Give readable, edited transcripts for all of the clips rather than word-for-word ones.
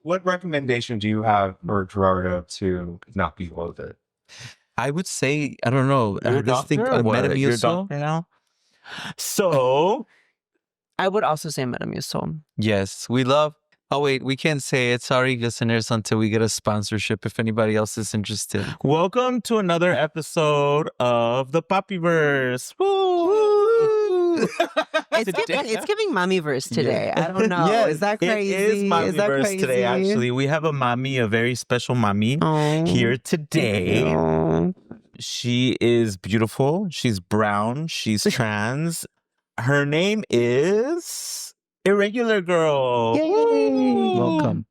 What recommendation do you have for Gerardo to not be loaded? I would say, I don't know. You're a doctor or what? You're a doctor now? So, I would also say Metamucil. Yes, we love. Oh, wait, we can't say it. Sorry, listeners, until we get a sponsorship if anybody else is interested. welcome to another episode of the Papiverse. Woo! It's giving Mommyverse today. I don't know. Yes, Is that crazy? It is Mommyverse today, actually. We have a mommy, a very special mommy here today. She is beautiful. She's brown. She's trans. Her name is Irregular Girl. Yay. Woo! Welcome.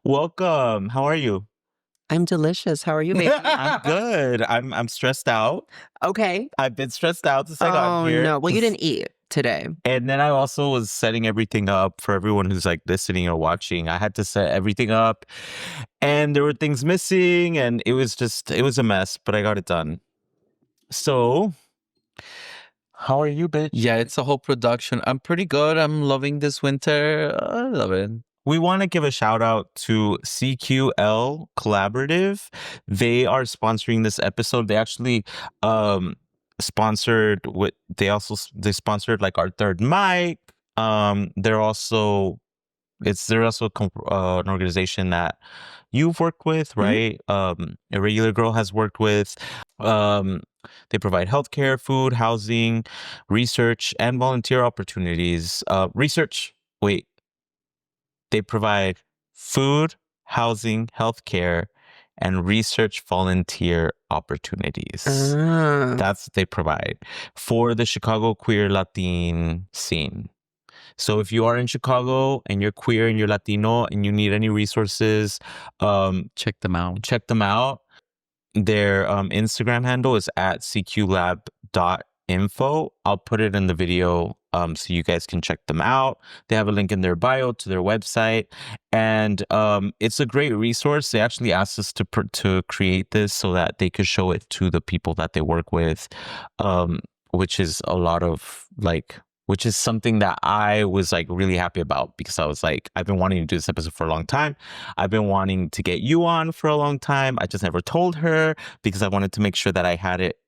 Welcome. How are you? I'm delicious. How are you, baby? I'm good. I'm stressed out. Okay. I've been stressed out since I got Oh, here. no. Well, you didn't eat today. And then I also was setting everything up for everyone who's like listening or watching. I had to set everything up and there were things missing and it was a mess, but I got it done. So, how are you, bitch? Yeah, it's a whole production. I'm pretty good. I'm loving this winter. I love it. We want to give a shout out to CQL Collaborative. They are sponsoring this episode. They actually sponsored sponsored like our third mic. They're also an organization that you've worked with, right? Irregular Girl has worked with. They provide healthcare, food, housing, research, and volunteer opportunities. They provide food, housing, healthcare, and research volunteer opportunities. That's what they provide for the Chicago queer Latin scene. So if you are in Chicago and you're queer and you're Latino and you need any resources, Check them out. check them out. Their Instagram handle is at cqlab.info. I'll put it in the video so you guys can check them out. They have a link in their bio to their website. And it's a great resource. They actually asked us to create this so that they could show it to the people that they work with, which is which is something that I was like really happy about because I was like, I've been wanting to do this episode for a long time. I've been wanting to get you on for a long time. I just never told her because I wanted to make sure that I had it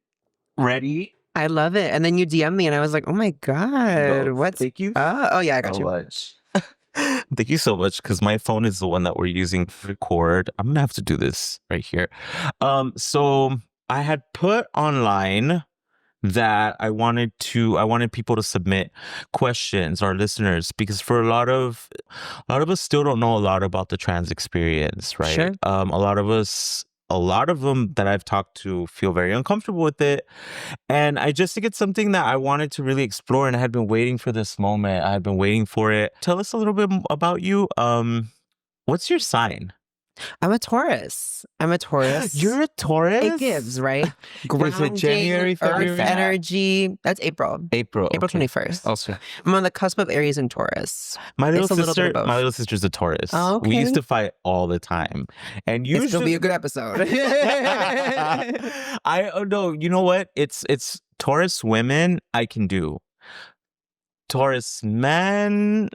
ready. I love it. And then you DM me and I was like, oh my God. What's... Thank you. Oh, yeah, I got so you. much. Thank you so much because my phone is the one that we're using to record. I'm going to have to do this right here. So I had put online that I wanted people to submit questions, our listeners, because for a lot of us still don't know a lot about the trans experience, right? Sure. A lot of them that I've talked to feel very uncomfortable with it. And I just think it's something that I wanted to really explore and I had been waiting for this moment. I had been waiting for it. Tell us a little bit about you. What's your sign? I'm a Taurus. You're a Taurus? It gives, right? Is it January, February? Earth energy. That's April. April. April Okay. 21st. Also, I'm on the cusp of Aries and Taurus. My It's a little bit little of both. sister's a Taurus. Oh, We used okay. to fight all the time. And It's gonna usually be a good episode. no, you know what? It's Taurus women I can do. Taurus men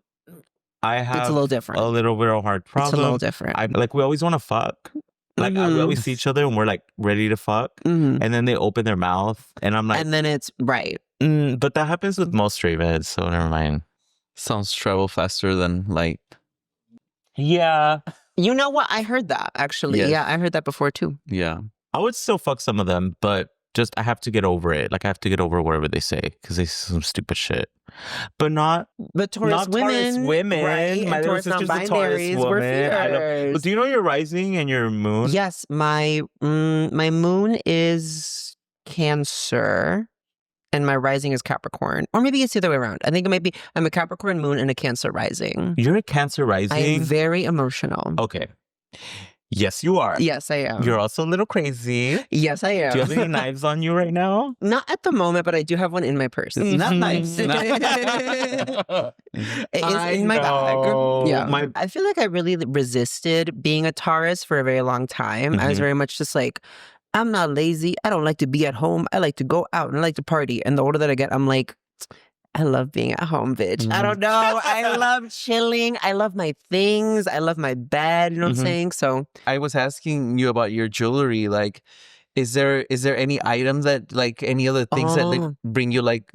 I have It's a little different. a little bit of a hard problem. It's a little different. I'm like, we always want to fuck. Like we always see each other and we're like ready to fuck. Mhm. And then they open their mouth and I'm like, And then it's right. but that happens with most straight men, so never mind. sounds travel faster than light. Yeah. You know what? I heard that actually. Yes. Yeah, I heard that before too. Yeah. I would still fuck some of them, but just I have to get over it. Like I have to get over whatever they say because they say some stupid shit. But not But Taurus not Taurus women. right? My And little Taurus sister's a Taurus non-binaries, we're woman. I love. fierce. But do you know your rising and your moon? Yes, my moon is Cancer, and my rising is Capricorn, or maybe it's the other way around. I think it might be I'm a Capricorn moon and a Cancer rising. You're a Cancer rising. I am very emotional. Okay. Yes, you are. Yes, I am. You're also a little crazy. Yes, I am. Do you have any knives on you right now? Not at the moment, but I do have one in my purse. It's not nice. It is in my bag. Yeah. I feel like I really resisted being a Taurus for a very long time. I was very much just like, I'm not lazy. I don't like to be at home. I like to go out and I like to party. And the older that I get, I'm like, I love being at home, bitch. I don't know. I love chilling. I love my things. I love my bed. You know what I'm saying? So I was asking you about your jewelry. Like, is there any items that like any other things that like bring you like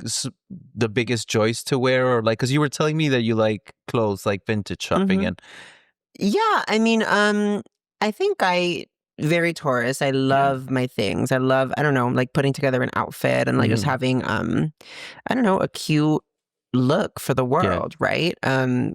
the biggest joys to wear, or like because you were telling me that you like clothes, like vintage shopping and yeah, I mean, I think very Taurus. I love my things. I love, I don't know, like putting together an outfit and like just having, I don't know, a cute look for the world, right?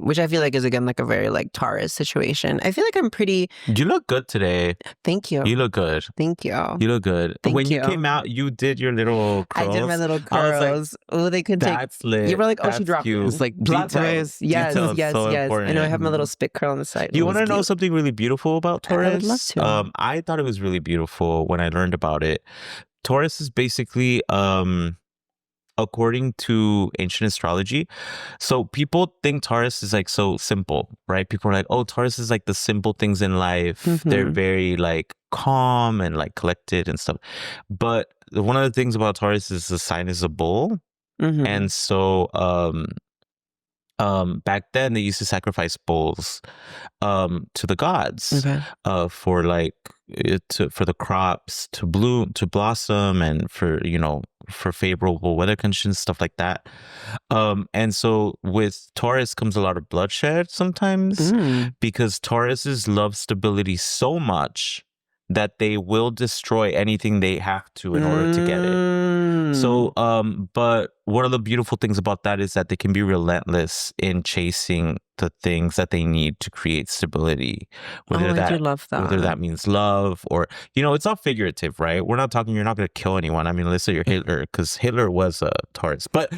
Which I feel like is again like a very like Taurus situation. I feel like I'm pretty. You look good today. Thank you. You look good. Thank you. You look good. Thank you came out, you did your little curls. I did my little curls. Oh, they could take. That's lit. You were like, oh, she dropped cute. it. it's like Plot details. twist. Yes, Details, yes, so yes. important. I know I have my little spit curl on the side. You want to know something really beautiful about Taurus? I would love to. I thought it was really beautiful when I learned about it. Taurus is basically according to ancient astrology. So people think Taurus is like so simple, right? People are like, oh, Taurus is like the simple things in life. They're very like calm and like collected and stuff. But one of the things about Taurus is the sign is a bull. And so back then they used to sacrifice bulls to the gods for like for the crops to bloom, to blossom, and for for favorable weather conditions, stuff like that. And so with Taurus comes a lot of bloodshed sometimes because Tauruses love stability so much that they will destroy anything they have to in order to get it. So, but one of the beautiful things about that is that they can be relentless in chasing the things that they need to create stability. I do love that. Whether that means love or, it's all figurative, right? We're not talking, you're not going to kill anyone. I mean, let's say you're Hitler, because Hitler was a Taurus. But,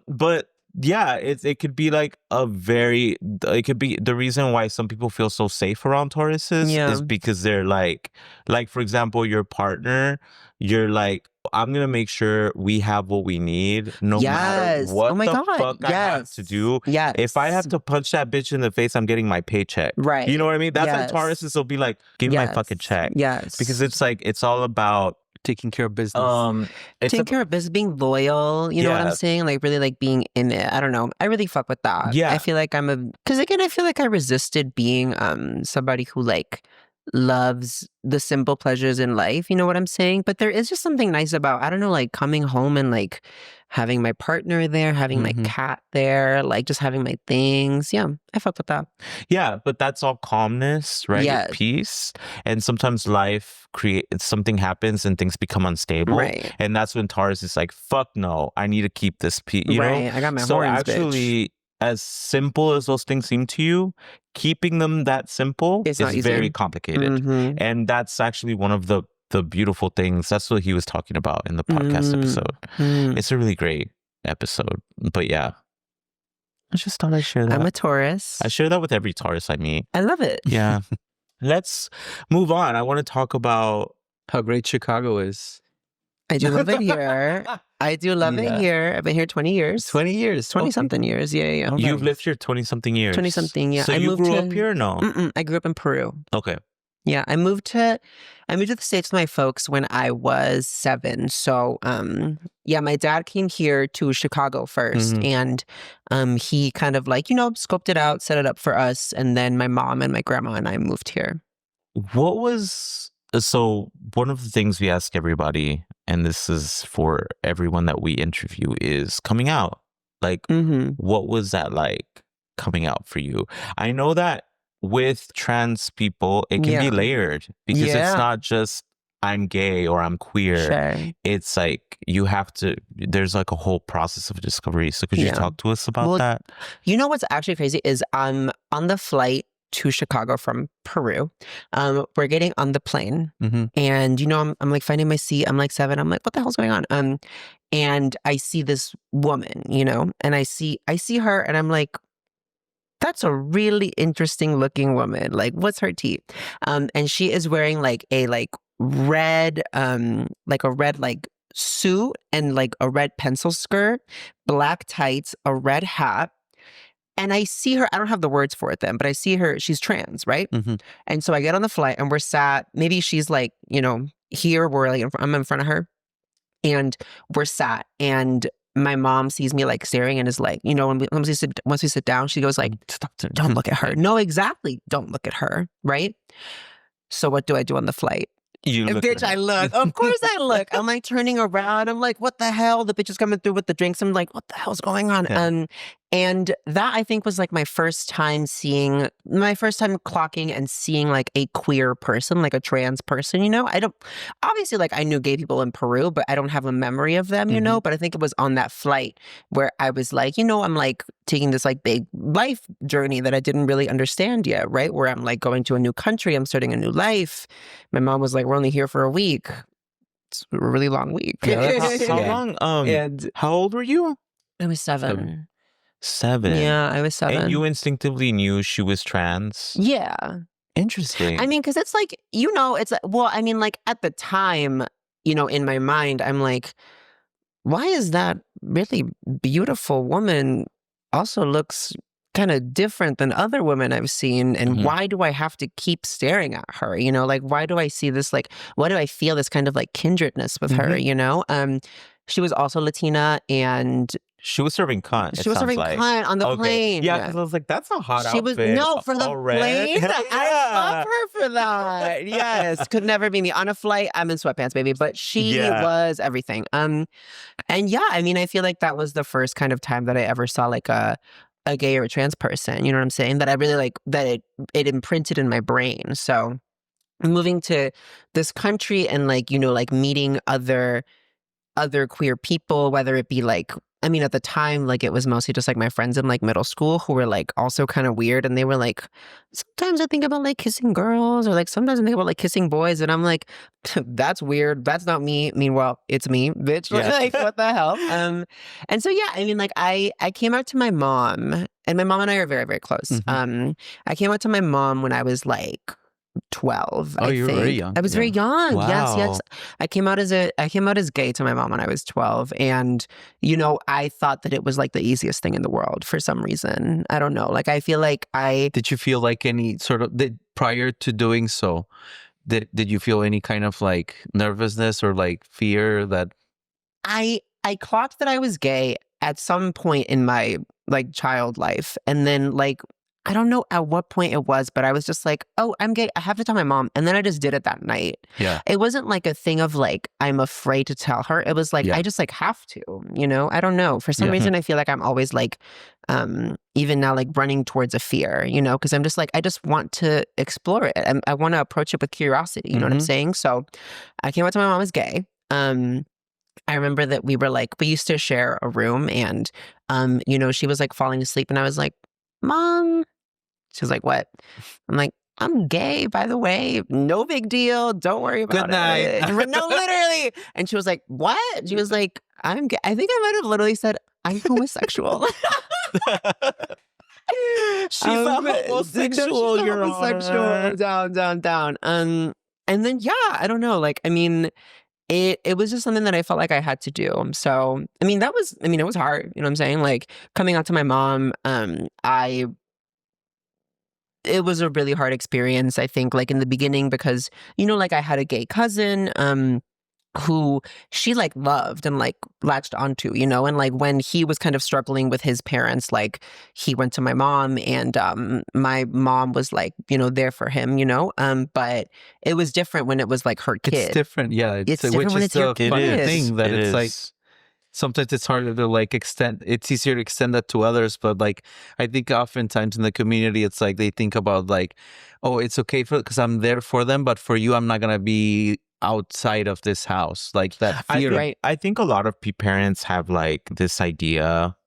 but yeah, it could be like it could be the reason why some people feel so safe around Tauruses is because they're like for example, your partner, you're like, I'm gonna make sure we have what we need no matter what fuck I have to do. If I have to punch that bitch in the face, I'm getting my paycheck. Right. You know what I mean? That's like Tauruses will be like, give me my fucking check. Yes. Because it's like, it's all about taking care of business. Taking care of business, being loyal, you know what I'm saying? Like really like being in it. I don't know. I really fuck with that. Yeah. I feel like because again, I feel like I resisted being somebody who like loves the simple pleasures in life. You know what I'm saying? But there is just something nice about, I don't know, like coming home and like having my partner there, having my cat there, like just having my things. Yeah, I fuck with that. Yeah, but that's all calmness, right? Yeah. Peace. And sometimes life something happens and things become unstable. Right. And that's when Taurus is like, fuck no, I need to keep this peace. You know? I got my so horns, actually, bitch. As simple as those things seem to you, keeping them that simple is very complicated. And that's actually one of the beautiful things. That's what he was talking about in the podcast episode. It's a really great episode. But yeah, I just thought I'd share that. I'm a Taurus. I share that with every Taurus I meet. I love it. Yeah. Let's move on. I want to talk about how great Chicago is. I do love it here. I do love it here. I've been here 20 years. 20 years. 20-something years. Yeah. Okay. You've lived here 20-something years. 20-something, yeah. So you grew up here or no? I grew up in Peru. Okay. Yeah, I moved to the States with my folks when I was 7. So, my dad came here to Chicago first, and he kind of like, scoped it out, set it up for us, and then my mom and my grandma and I moved here. So one of the things we ask everybody, and this is for everyone that we interview, is coming out. Like, what was that like coming out for you? I know that with trans people, it can be layered because it's not just I'm gay or I'm queer. Sure. It's like there's like a whole process of discovery. So could you talk to us about that? You know what's actually crazy is I'm on the flight to Chicago from Peru. We're getting on the plane and I'm like finding my seat. I'm like 7. I'm like, what the hell's going on? And I see this woman, and I see her and I'm like, that's a really interesting looking woman. Like, what's her tea? And she is wearing like a red suit and like a red pencil skirt, black tights, a red hat. And I see her, I don't have the words for it then, but I see her, she's trans, right? Mm-hmm. And so I get on the flight and we're sat, maybe she's like, here, we're like, I'm in front of her and we're sat and my mom sees me like staring and is like, once we sit down, she goes like, Stop. don't look at her. No, exactly. Don't look at her. Right. So what do I do on the flight? I look. Of course I look. I'm like turning around. I'm like, what the hell? The bitch is coming through with the drinks. I'm like, what the hell's going on? Yeah. And that I think was like my first time clocking and seeing like a queer person, like a trans person, obviously like I knew gay people in Peru, but I don't have a memory of them, but I think it was on that flight where I was like, I'm like taking this like big life journey that I didn't really understand yet, right? Where I'm like going to a new country, I'm starting a new life. My mom was like, we're only here for a week. It's a really long week. How long? And how old were you? I was 7. 7. Yeah, I was 7. And you instinctively knew she was trans? Yeah. Interesting. I mean, because it's like, it's like, well, I mean, like at the time, in my mind, I'm like, why is that really beautiful woman also looks kind of different than other women I've seen? And why do I have to keep staring at her? Like, why do I see this, like, why do I feel this kind of like kindredness with her, She was also Latina and she was serving cunt. She was serving cunt on the plane. Yeah, because I was like, that's a hot outfit. For the plane? Yeah. I love her for that. Yes. Could never be me. On a flight, I'm in sweatpants, baby. But she was everything. And yeah, I mean, I feel like that was the first kind of time that I ever saw like a gay or a trans person. You know what I'm saying? That I really like, that it imprinted in my brain. So moving to this country and like, like meeting other queer people, whether it be like, I mean, at the time, like it was mostly just like my friends in like middle school who were like also kind of weird. And they were like, sometimes I think about like kissing girls or like sometimes I think about like kissing boys. And I'm like, that's weird. That's not me. Meanwhile, it's me, bitch. Yeah. Like, what the hell? And so, yeah, I mean, like I came out to my mom and my mom and I are very, very close. I came out to my mom when I was like 12. Oh, you were very young. I was very young. Wow. Yes. I came out as gay to my mom when I was 12, and I thought that it was like the easiest thing in the world for some reason. I don't know. Like I feel like Did you feel like any sort of prior to doing so? Did you feel any kind of like nervousness or like fear that? I clocked that I was gay at some point in my like child life, and then like. I don't know at what point it was, but I was just like, oh, I'm gay. I have to tell my mom. And then I just did it that night. Yeah. It wasn't like a thing of like, I'm afraid to tell her. It was like, I just like have to, I don't know. For some reason, I feel like I'm always like, even now, like running towards a fear, because I'm just like, I just want to explore it. I want to approach it with curiosity. You know what I'm saying? So I came out to my mom as gay. I remember that we used to share a room and, she was like falling asleep and I was like, Mom. She was like, what? I'm like, I'm gay, by the way. No big deal. Don't worry about Good night. it. No, literally. And she was like, what? She was like, I'm gay. I think I might have literally said, I'm homosexual. She's a homosexual. You're homosexual. Down. And then, yeah, I don't know. Like, I mean, it was just something that I felt like I had to do. So, I mean, it was hard. You know what I'm saying? Like, coming out to my mom, it was a really hard experience, I think, like in the beginning, because, like I had a gay cousin, who she like loved and like latched onto, and like when he was kind of struggling with his parents, like he went to my mom and my mom was like, there for him, but it was different when it was like her kid. It's different. Yeah. It's different when it's your kid. Thing that it's like, sometimes it's harder to like it's easier to extend that to others, but like I think oftentimes in the community it's like they think about like, oh, it's okay because I'm there for them, but for you I'm not gonna be outside of this house, like that fear. I think a lot of parents have like this idea,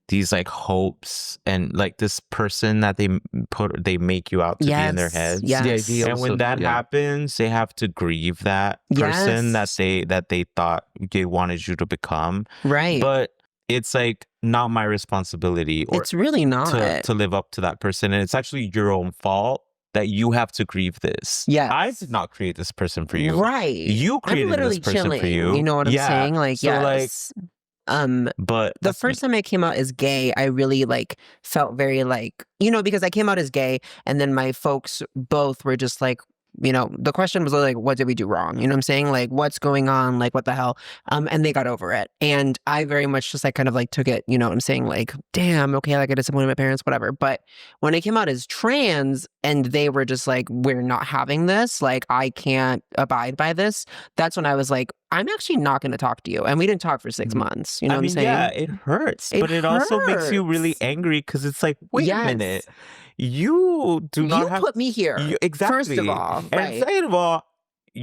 these like hopes, and like this person that they make you out to be in their heads. Yes. The idea and when that happens, they have to grieve that person that they thought they wanted you to become. Right. But it's like not my responsibility, or It's really not. to live up to that person. And it's actually your own fault that you have to grieve this. Yes. I did not create this person for you. Right. You created I'm literally this person chilling. for you. You know what I'm saying? Like, so yes. but the first time I came out as gay, I really like felt very like, you know, because I came out as gay and then my folks both were just like, you know, the question was like, what did we do wrong? You know what I'm saying? Like, what's going on? Like, what the hell? And they got over it. And I very much just like kind of like took it, you know what I'm saying? Like, damn, okay, like I disappointed my parents, whatever. But when I came out as trans and they were just like, we're not having this, like, I can't abide by this. That's when I was like, I'm actually not going to talk to you. And we didn't talk for 6 months. You know what I'm saying? Yeah, it hurts. But it also makes you really angry because it's like, wait a minute. You do not have... You put me here. Exactly. First of all. And second of all,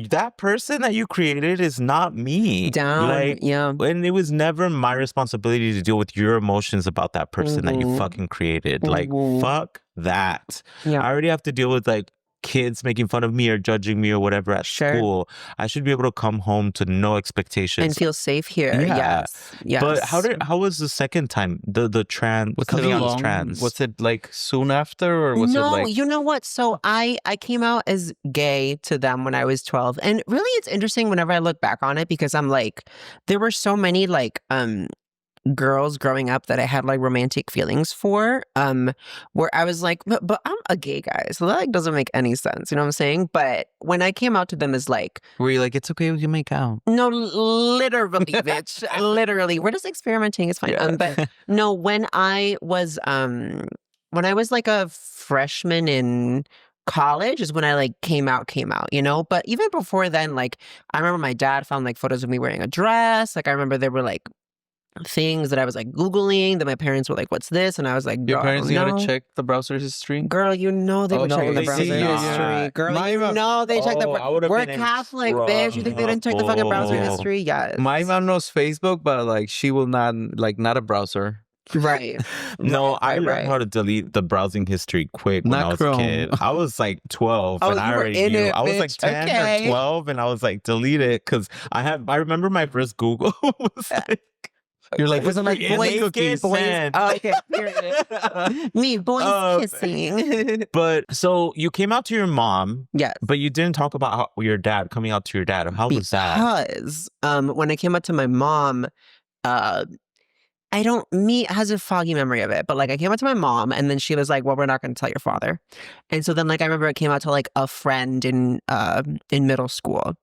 that person that you created is not me. And it was never my responsibility to deal with your emotions about that person that you fucking created. Like, fuck that. I already have to deal with like kids making fun of me or judging me or whatever at school. I should be able to come home to no expectations and feel safe here. Yes. But how was the second time? The trans coming out as trans? Was it like soon after, or was it like... you know what? So I came out as gay to them when I was 12, and really it's interesting whenever I look back on it because I'm like, there were so many like girls growing up that I had like romantic feelings for, where I was like, but I'm a gay guy, so that like doesn't make any sense, you know what I'm saying? But when I came out to them as like, were you like, it's okay, we can make out? No, literally, bitch, literally, we're just experimenting, it's fine. But no, when I was like a freshman in college is when I like came out, you know? But even before then, like I remember my dad found like photos of me wearing a dress. Like I remember there were like things that I was like Googling that my parents were like, what's this? And I was like, your parents knew how to check the browser history? Girl, you know they were checking the browser history. Girl, you know they checked the we're Catholic, bitch. You think they didn't check the fucking browser history? Yes. My mom knows Facebook, but like she will not, like, not a browser. Right. No, I learned how to delete the browsing history quick when I was a kid. I was like 12 and I already knew. I was like 10 or 12 and I was like, delete it. Because I remember my first Google was like, you're like, wasn't like boys kissing. Oh, okay. Me, boys kissing. But so you came out to your mom. Yes. But you didn't talk about your dad, coming out to your dad. How was that? Because when I came out to my mom, me has a foggy memory of it, but like I came out to my mom and then she was like, well, we're not going to tell your father. And so then like I remember I came out to like a friend in middle school.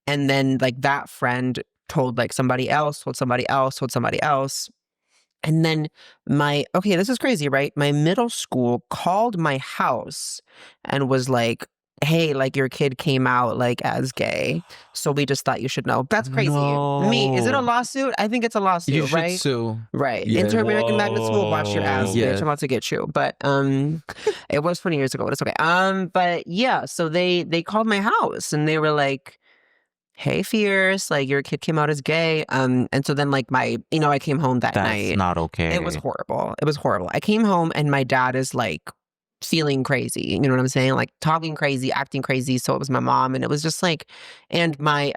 And then like that friend told like somebody else, told somebody else, told somebody else. And then this is crazy, right? My middle school called my house and was like, hey, like your kid came out like as gay, so we just thought you should know. That's crazy. No. Me, is it a lawsuit? I think it's a lawsuit, you right? You should sue. Right. Yeah. Inter-American Magnet School, watch your ass, bitch. I'm about to get you. But it was 20 years ago, but it's okay. But yeah, so they called my house and they were like, hey, Fierce, like your kid came out as gay. And so then like I came home that night. That's not okay. It was horrible. It was horrible. I came home and my dad is like feeling crazy. You know what I'm saying? Like talking crazy, acting crazy. So it was my mom. And it was just like, and my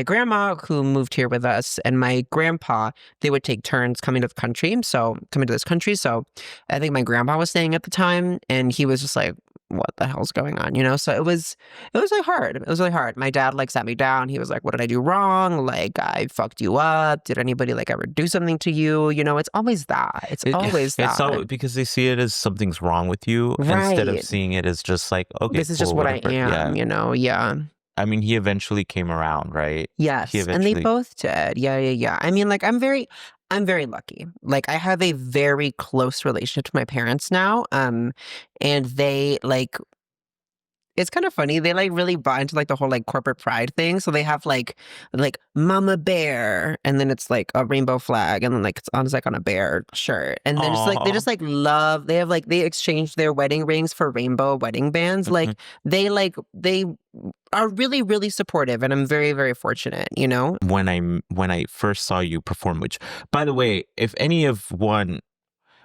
grandma who moved here with us and my grandpa, they would take turns coming to this country. So I think my grandpa was staying at the time and he was just like, what the hell's going on? You know? So it was really hard. It was really hard. My dad like sat me down. He was like, what did I do wrong? Like I fucked you up. Did anybody like ever do something to you? You know, it's always that. It's always that. It's all because they see it as something's wrong with you instead of seeing it as just like, okay, this is just what whatever. I am, you know? Yeah. I mean, he eventually came around, right? Yes. And they both did. Yeah. I mean, like I'm very lucky. Like I have a very close relationship to my parents now. And they like, it's kind of funny. They like really bought into like the whole like corporate pride thing. So they have like Mama Bear, and then it's like a rainbow flag, and then like it's like on a bear shirt, and then they just like love. They have like they exchanged their wedding rings for rainbow wedding bands. Like they are really, really supportive, and I'm very, very fortunate, you know? When I first saw you perform, which, by the way, if any of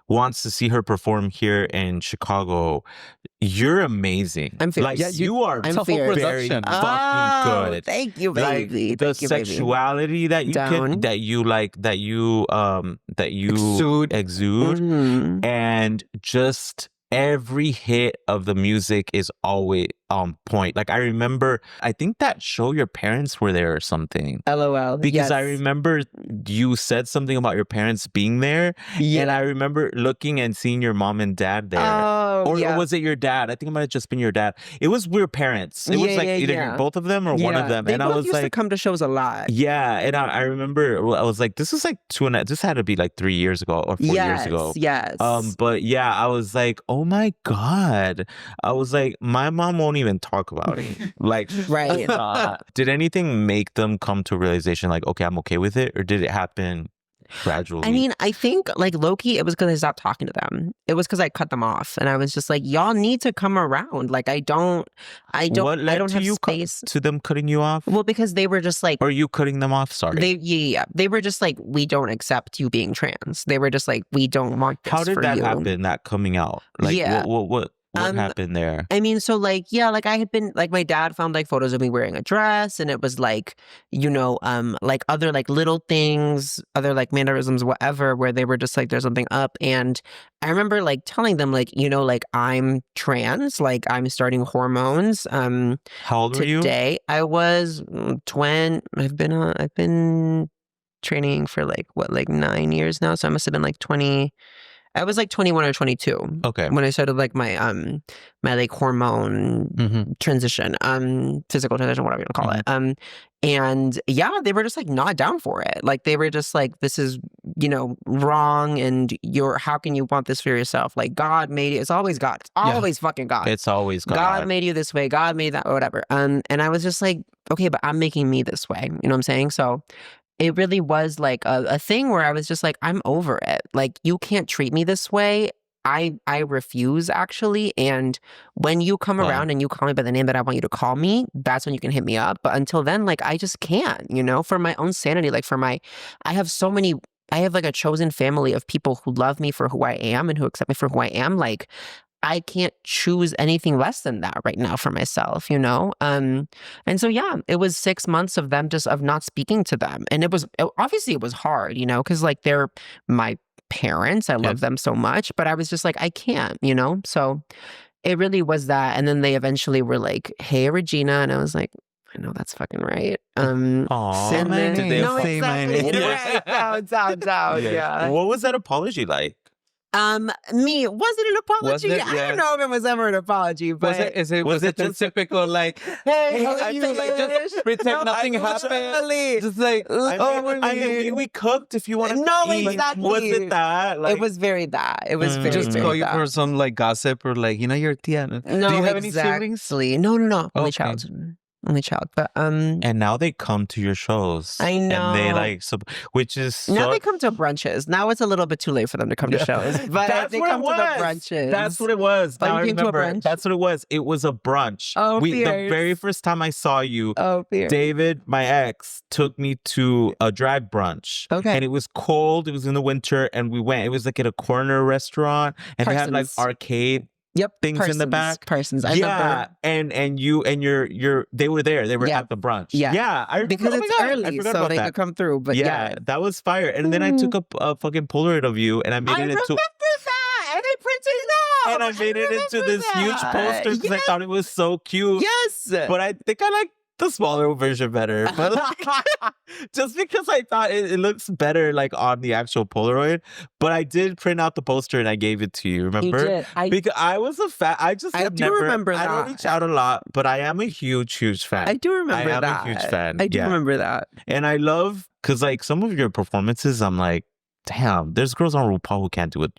wants to see her perform here in Chicago. You're amazing. I'm fierce. Like you are I'm very production. fucking good. Thank you, baby. Like the Thank you, baby. sexuality that you Down. that you exude Mhm. and just every hit of the music is always on point. Like I remember, I think that show your parents were there or something. LOL. Because yes. I remember you said something about your parents being there. Yeah. And I remember looking and seeing your mom and dad there. Oh, or yeah. was it your dad? I think it might have just been your dad. It was your parents. It was like either both of them or one of them. They and both I was used like, to come to shows a lot. yeah. And I remember I was like, this is like this had to be like 3 years ago or 4 years ago. Yes. But yeah, I was like, oh my God. I was like, my mom won't even talk about it. Like, right. Did anything make them come to a realization like, okay, I'm okay with it? Or did it happen gradually? I mean, I think like low-key, it was because I stopped talking to them. It was because I cut them off, and I was just like, y'all need to come around. Like, I don't What led have to you space. to them cutting you off? Well, because they were just like, or you cutting them off? Sorry. They were just like, we don't accept you being trans. They were just like, we don't want this. How did for that you. happen? That coming out? Like, yeah. What happened there? I mean, so like, yeah, like I had been like, my dad found like photos of me wearing a dress, and it was like, you know, like other like little things, other like mannerisms, whatever, where they were just like, there's something up. And I remember like telling them like, you know, like I'm trans, like I'm starting hormones. How old were you? Today I was 20. I've been training for like 9 years now, so I must have been like 20. I was like 21 or 22. Okay. When I started like my like hormone transition, physical transition, whatever you want to call it. And yeah, they were just like not down for it. Like they were just like, this is, you know, wrong, and how can you want this for yourself? Like God made it. It's always God. It's always fucking God. It's always God. God made you this way. God made that, or whatever. And I was just like, okay, but I'm making me this way. You know what I'm saying? So it really was like a thing where I was just like, I'm over it. Like, you can't treat me this way. I refuse, actually. And when you come around and you call me by the name that I want you to call me, that's when you can hit me up. But until then, like, I just can't, you know, for my own sanity. Like, I have like a chosen family of people who love me for who I am and who accept me for who I am. Like, I can't choose anything less than that right now for myself, you know? And so, yeah, it was 6 months of them of not speaking to them. And obviously it was hard, you know, because like they're my parents. I love them so much, but I was just like, I can't, you know? So it really was that. And then they eventually were like, hey, Regina. And I was like, I know that's fucking right. Say my name. Did they say my name? Right. Down. Yeah. What was that apology like? Was it an apology? Was it? I don't know if it was ever an apology, but was it just typical like, hey, how are you? Like, just pretend nothing happened. Just like, we cooked if you want to No, eat. exactly. Was it that? Like, it was very that. It was very, just very call you that. for some like gossip or like, you know, your tia. No, do you have any siblings? No. Only Okay. Only child. But and now they come to your shows. I know. And they like, which is now they come to brunches. Now it's a little bit too late for them to come to shows. But they come to the brunches. That's what it was. Oh, Now you I came to a remember. brunch? That's what it was. It was a brunch. Oh, the fierce. very first time I saw you, fierce. David, my ex, took me to a drag brunch. Okay. And it was cold. It was in the winter, and we went. It was like at a corner restaurant, and they had like Parsons. arcade things Parsons, in the back. Parsons. I Yeah, remember. and you and your they were there. They were Yeah. at the brunch. Yeah. oh Because my it's God, I early, forgot so about they that. could come through. But yeah. That was fire. And then I took a fucking Polaroid of you, and I made I it remember into that, and I printed it out, and I made it into remember this huge that. poster because I thought it was so cute. Yes, But I think I like the smaller version better. But like, just because I thought it looks better like on the actual Polaroid. But I did print out the poster and I gave it to you. Remember? You did. Because I was a fan. I do remember I don't that. reach out a lot, but I am a huge fan. I do remember I am that. a huge fan. I do Yeah. remember that. And I love because like some of your performances, I'm like, damn, there's girls on RuPaul who can't do what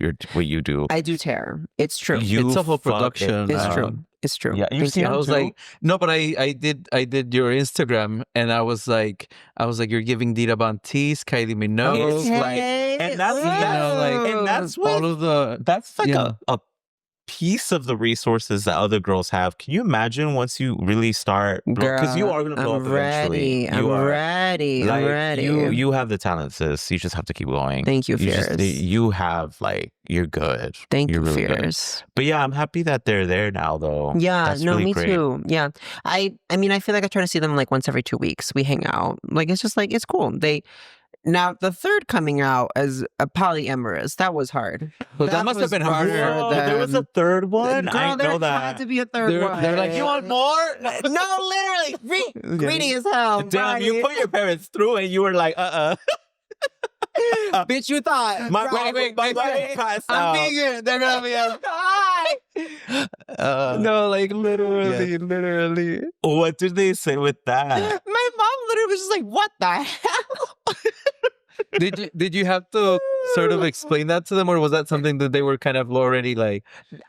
you do. I do tear. It's true. You It's a whole fuck production. It's true. It's true. Yeah, you've Thank seen you. I them was too? like, no, but I did your Instagram, and I was like, you're giving Dita Bantis, Kylie Minogue, Okay. like, and that's you know, like, and that's what all of the that's like Yeah. a piece of the resources that other girls have. Can you imagine once you really start? Because you are going to blow up eventually. I'm ready. Like, I'm ready. You have the talent, sis. You just have to keep going. Thank you, Fierce. You have like, you're good. Thank you, really Fierce. But yeah, I'm happy that they're there now, though. Yeah, That's no, really me great. too. Yeah, I mean, I feel like I try to see them like once every 2 weeks. We hang out. Like it's just like it's cool. Now, the third coming out as a polyamorous, that was hard. Well, that must have been harder. Whoa, there was a third one? Girl, I know there that. had to be a third one. They're like, you want more? No, literally. Greedy as hell. Damn, you put your parents through and you were like, Bitch, you thought. My I'm vegan. They're gonna be a no, like literally. What did they say with that? My mom literally was just like, "What the hell?" Did you have to sort of explain that to them, or was that something that they were kind of already like?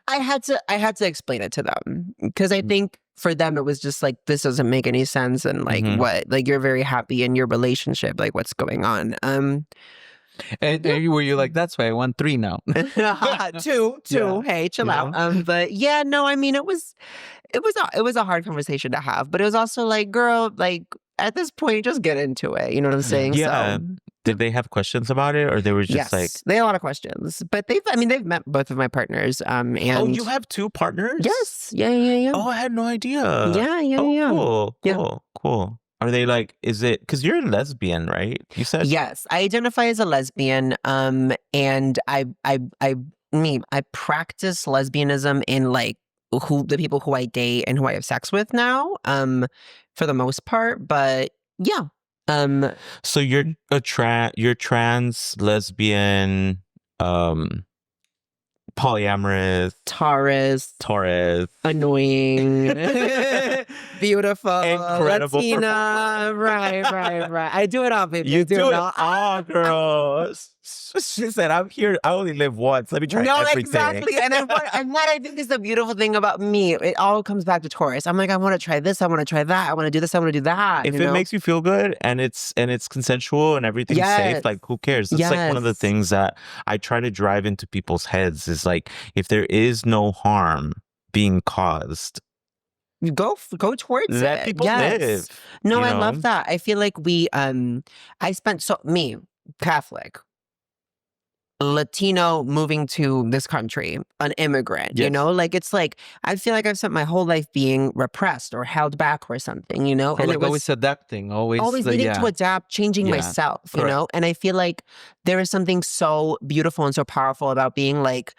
I had to explain it to them because I think for them it was just like, this doesn't make any sense, and like what, like you're very happy in your relationship, like what's going on? And were you like, that's why I want 3 now? two. Yeah. Hey, chill out. But yeah, no, I mean, it was a hard conversation to have, but it was also like, girl, like at this point, just get into it. You know what I'm saying? Yeah. So, did they have questions about it, or they were just like, they had a lot of questions, but they've met both of my partners. And you have 2 partners? Yes. Yeah. Oh, I had no idea. Yeah. Cool. Are they like, is it, because you're a lesbian, right? You said? Yes, I identify as a lesbian. And I practice lesbianism in like the people who I date and who I have sex with now, for the most part. But yeah. So you're trans, lesbian, polyamorous, Taurus, annoying, beautiful, incredible, Latina, right. I do it all, baby. You do it all, girl. She said, "I'm here. I only live once. Let me try everything." Exactly. And what I think is the beautiful thing about me, it all comes back to Taurus. I'm like, I want to try this. I want to try that. I want to do this. I want to do that. If it makes you feel good and it's consensual and everything's safe, like who cares? It's like one of the things that I try to drive into people's heads is like, if there is no harm being caused, go towards it. Let people live. No, I love that. I feel like I spent Catholic, Latino, moving to this country, an immigrant, like it's like, I feel like I've spent my whole life being repressed or held back or something, Or and like it was always adapting, always needing to adapt, changing myself, and I feel like there is something so beautiful and so powerful about being like,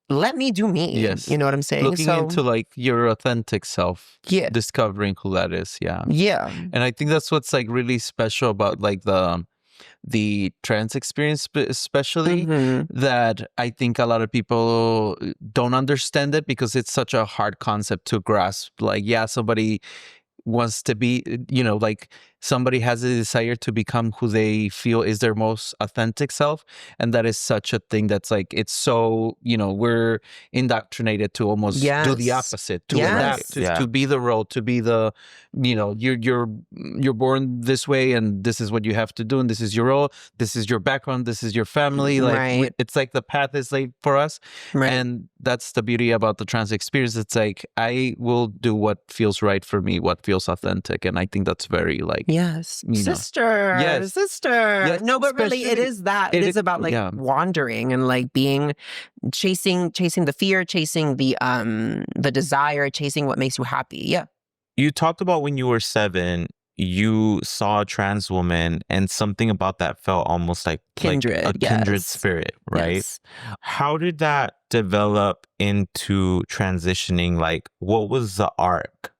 let me do me. Yes. You know what I'm saying? Looking into like your authentic self. Yeah. Discovering who that is. Yeah. Yeah. And I think that's what's like really special about like the trans experience, especially, that I think a lot of people don't understand it because it's such a hard concept to grasp. Like, yeah, somebody wants to be, like somebody has a desire to become who they feel is their most authentic self. And that is such a thing that's like, it's so, we're indoctrinated to almost do the opposite, to adapt, to be the role, to be the, you're born this way and this is what you have to do. And this is your role. This is your background. This is your family. Like it's like the path is laid for us. Right. And that's the beauty about the trans experience. It's like, I will do what feels right for me, what feels authentic. And I think that's very like, sister. Yes. No, but really it is that. It is about like wandering and like chasing the fear, chasing the desire, chasing what makes you happy. Yeah. You talked about when you were 7, you saw a trans woman and something about that felt almost like kindred, a kindred spirit, right? Yes. How did that develop into transitioning? Like, what was the arc?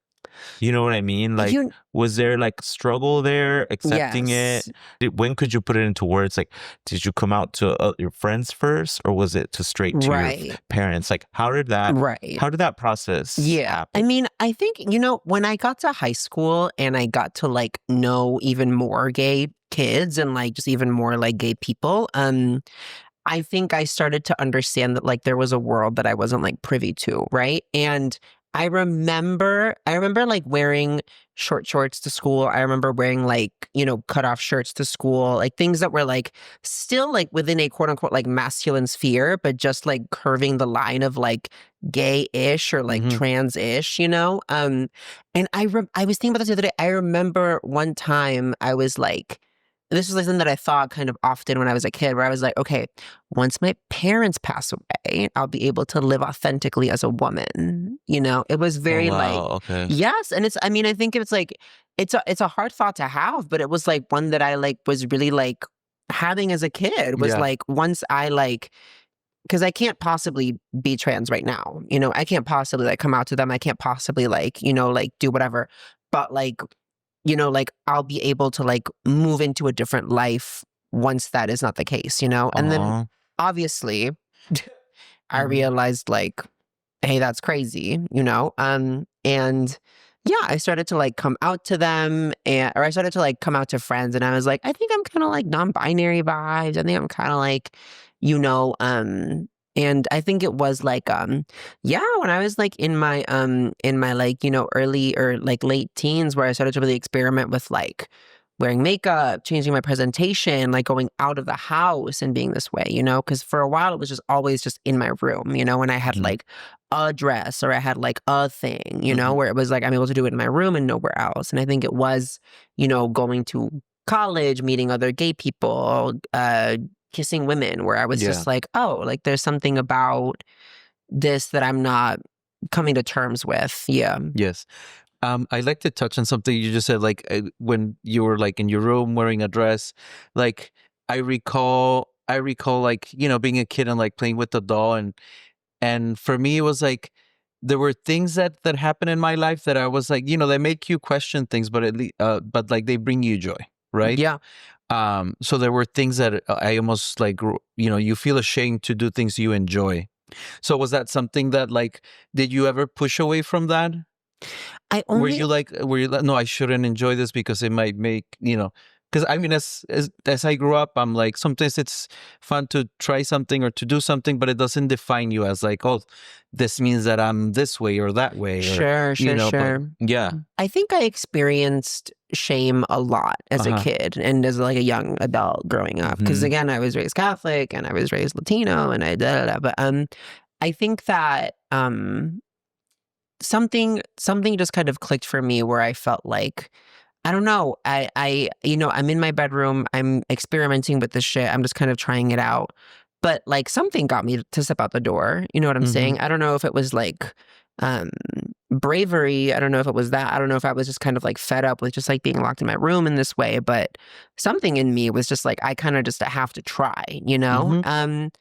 You know what I mean? Like, was there like struggle there, accepting it? When could you put it into words? Like, did you come out to your friends first, or was it straight to your parents? Like, how did that process happen? I mean, I think, when I got to high school and I got to like know even more gay kids and like just even more like gay people, I think I started to understand that like there was a world that I wasn't like privy to, right? And I remember like wearing short shorts to school. I remember wearing like, cut off shirts to school, like things that were like still like within a quote unquote like masculine sphere, but just like curving the line of like gay-ish or like trans-ish, And I was thinking about this the other day. I remember one time I was like, this was like something that I thought kind of often when I was a kid, where I was like, okay, once my parents pass away, I'll be able to live authentically as a woman. It was very okay. yes. And I think it's like, it's a hard thought to have, but it was like one that I like was really like having as a kid was like, once I like, because I can't possibly be trans right now. I can't possibly like come out to them. I can't possibly like, like do whatever. But like, like I'll be able to like move into a different life once that is not the case, And then obviously I realized like, hey, that's crazy, And yeah, I started to like come out to them or I started to like come out to friends and I was like, I think I'm kind of like non-binary vibes. I think I'm kind of like, and I think it was like, when I was like in my like, early or like late teens where I started to really experiment with like wearing makeup, changing my presentation, like going out of the house and being this way, because for a while it was just always just in my room, and I had like a dress or I had like a thing, where it was like I'm able to do it in my room and nowhere else. And I think it was, going to college, meeting other gay people, kissing women, where I was just like, oh, like there's something about this that I'm not coming to terms with. Yeah. Yes. I'd like to touch on something you just said, like when you were like in your room wearing a dress, like I recall like, being a kid and like playing with the doll and for me it was like there were things that happened in my life that I was like, they make you question things, but at least but like they bring you joy, right? Yeah. So there were things that I almost like, you feel ashamed to do things you enjoy. So was that something that like, did you ever push away from that? Were you like, no, I shouldn't enjoy this because it might make, because I mean, as I grew up, I'm like, sometimes it's fun to try something or to do something, but it doesn't define you as like, oh, this means that I'm this way or that way. Sure. But, yeah. I think I experienced shame a lot as a kid and as like a young adult growing up. Because again, I was raised Catholic and I was raised Latino and but I think that something just kind of clicked for me where I felt like, I don't know, I'm in my bedroom, I'm experimenting with this shit, I'm just kind of trying it out. But like something got me to step out the door. You know what I'm saying? I don't know if it was like bravery. I don't know if it was that. I don't know if I was just kind of like fed up with just like being locked in my room in this way. But something in me was just like, I kind of just have to try, And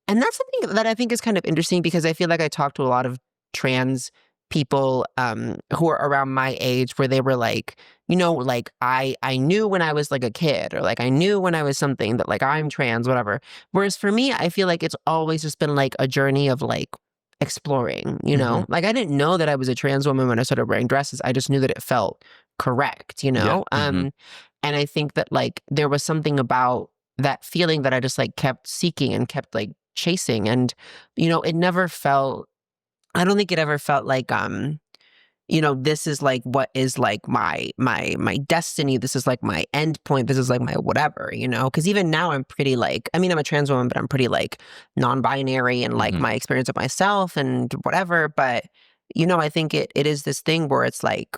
that's something that I think is kind of interesting because I feel like I talk to a lot of trans people who are around my age where they were like, like I knew when I was like a kid or like I knew when I was something that like I'm trans, whatever. Whereas for me, I feel like it's always just been like a journey of like exploring, like I didn't know that I was a trans woman when I started wearing dresses. I just knew that it felt correct, And I think that like there was something about that feeling that I just like kept seeking and kept like chasing. And, it never felt, I don't think it ever felt like, this is like what is like my destiny. This is like my end point. This is like my whatever, because even now I'm pretty like, I'm a trans woman, but I'm pretty like non-binary and like my experience of myself and whatever. But, I think it is this thing where it's like,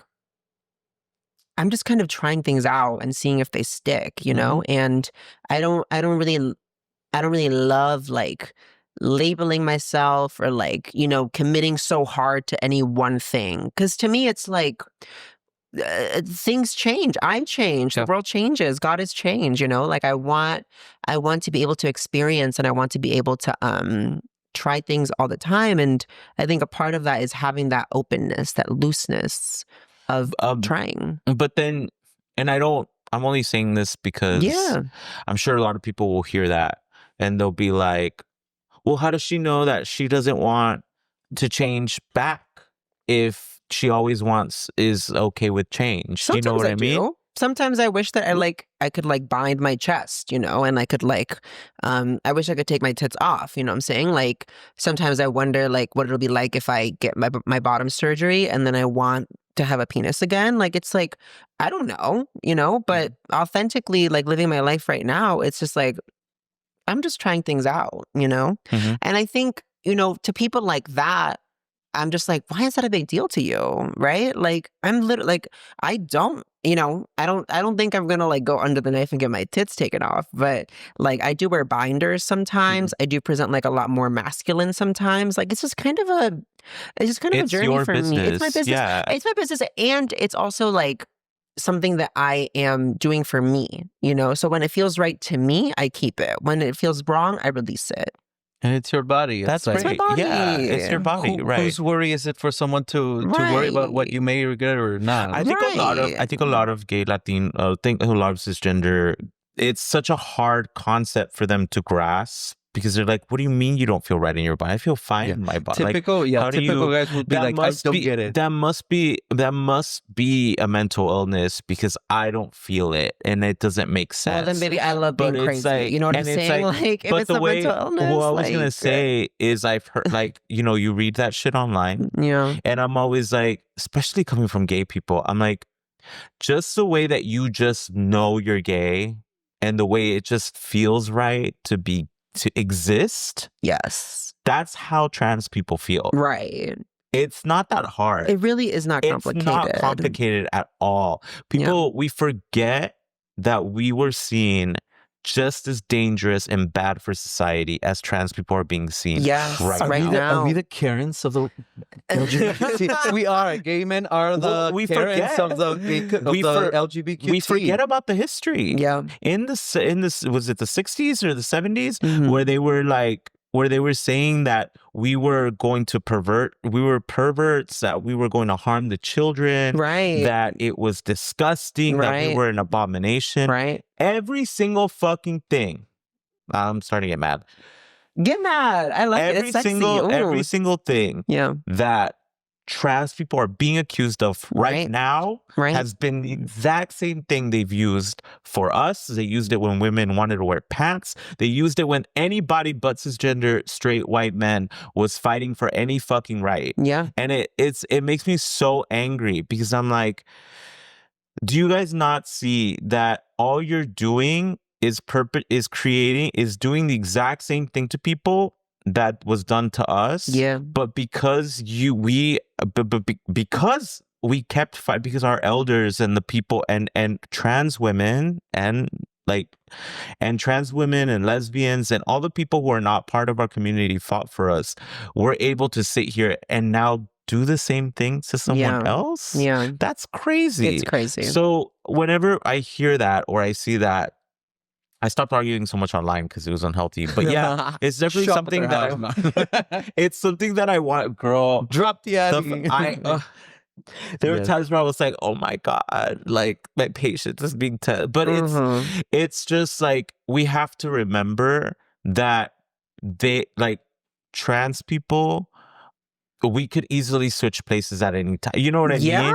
I'm just kind of trying things out and seeing if they stick, and I don't really love like labeling myself or like, committing so hard to any one thing. Because to me, it's like things change. I've changed. The world changes. God has changed, Like I want to be able to experience and I want to be able to try things all the time. And I think a part of that is having that openness, that looseness of trying. But then, and I'm only saying this because I'm sure a lot of people will hear that and they'll be like, well, how does she know that she doesn't want to change back if she always is okay with change? Sometimes you know what I mean? sometimes I wish that I could like bind my chest, you know, and I could like, I wish I could take my tits off, you know what I'm saying? Like, sometimes I wonder like what it'll be like if I get my bottom surgery and then I want to have a penis again. Like, it's like, I don't know, you know, but authentically, like living my life right now, it's just like, I'm just trying things out, you know? And I think, you know, to people like that, I'm just like, why is that a big deal to you? Right? Like, I'm literally like, I don't, you know, I don't think I'm gonna like go under the knife and get my tits taken off. But like, I do wear binders sometimes. I do present like a lot more masculine sometimes. Like, it's just kind of a journey for me. It's my business. Yeah. It's my business. And it's also like something that I am doing for me, you know? So when it feels right to me, I keep it. When it feels wrong, I release it. And it's your body. That's like, great. my body. Yeah, it's your body, right? Whose worry is it for someone to worry about what you may regret or not? I think a lot of gay Latin, a lot of cisgender, it's such a hard concept for them to grasp because they're like, "What do you mean you don't feel right in your body? I feel fine in my body." Typical, like, typical guys would be like, "I don't get it." That must be a mental illness because I don't feel it and it doesn't make sense. Well, then maybe I love being crazy. Like, you know what I'm saying? Like, if it's a mental illness. What I was like, gonna say is I've heard like, you know, you read that shit online. Yeah. And I'm always like, especially coming from gay people, I'm like, just the way that you just know you're gay and the way it just feels right to exist. Yes. That's how trans people feel. Right. It's not that hard. It really is not complicated. It's not complicated at all. People, we forget that we were seen just as dangerous and bad for society as trans people are being seen right now. Are we the Karens of the LGBT? We are. Gay men are the Karens of the LGBTQ. We forget about the history. Yeah. In this, was it the 60s or the 70s where they were like, where they were saying that we were perverts, that we were going to harm the children, right? That it was disgusting, that we were an abomination, right? Every single fucking thing. I'm starting to get mad. Get mad. I like it. It's sexy. Every single thing that trans people are being accused of right now has been the exact same thing they've used for us. They used it when women wanted to wear pants. They used it when anybody but cisgender straight white men was fighting for any fucking right. Yeah. And it makes me so angry because I'm like, do you guys not see that all you're doing is doing the exact same thing to people that was done to us? Yeah. But because because we kept fighting, because our elders and the people and trans women and trans women and lesbians and all the people who are not part of our community fought for us, we're able to sit here and now do the same thing to someone else. Yeah. That's crazy. It's crazy. So whenever I hear that or I see that, I stopped arguing so much online because it was unhealthy. But yeah, it's definitely something that it's something that I want. Girl, drop the ad. There were times where I was like, "Oh my god, like my patience is being tested." But it's just like we have to remember that trans people. We could easily switch places at any time. You know what I mean?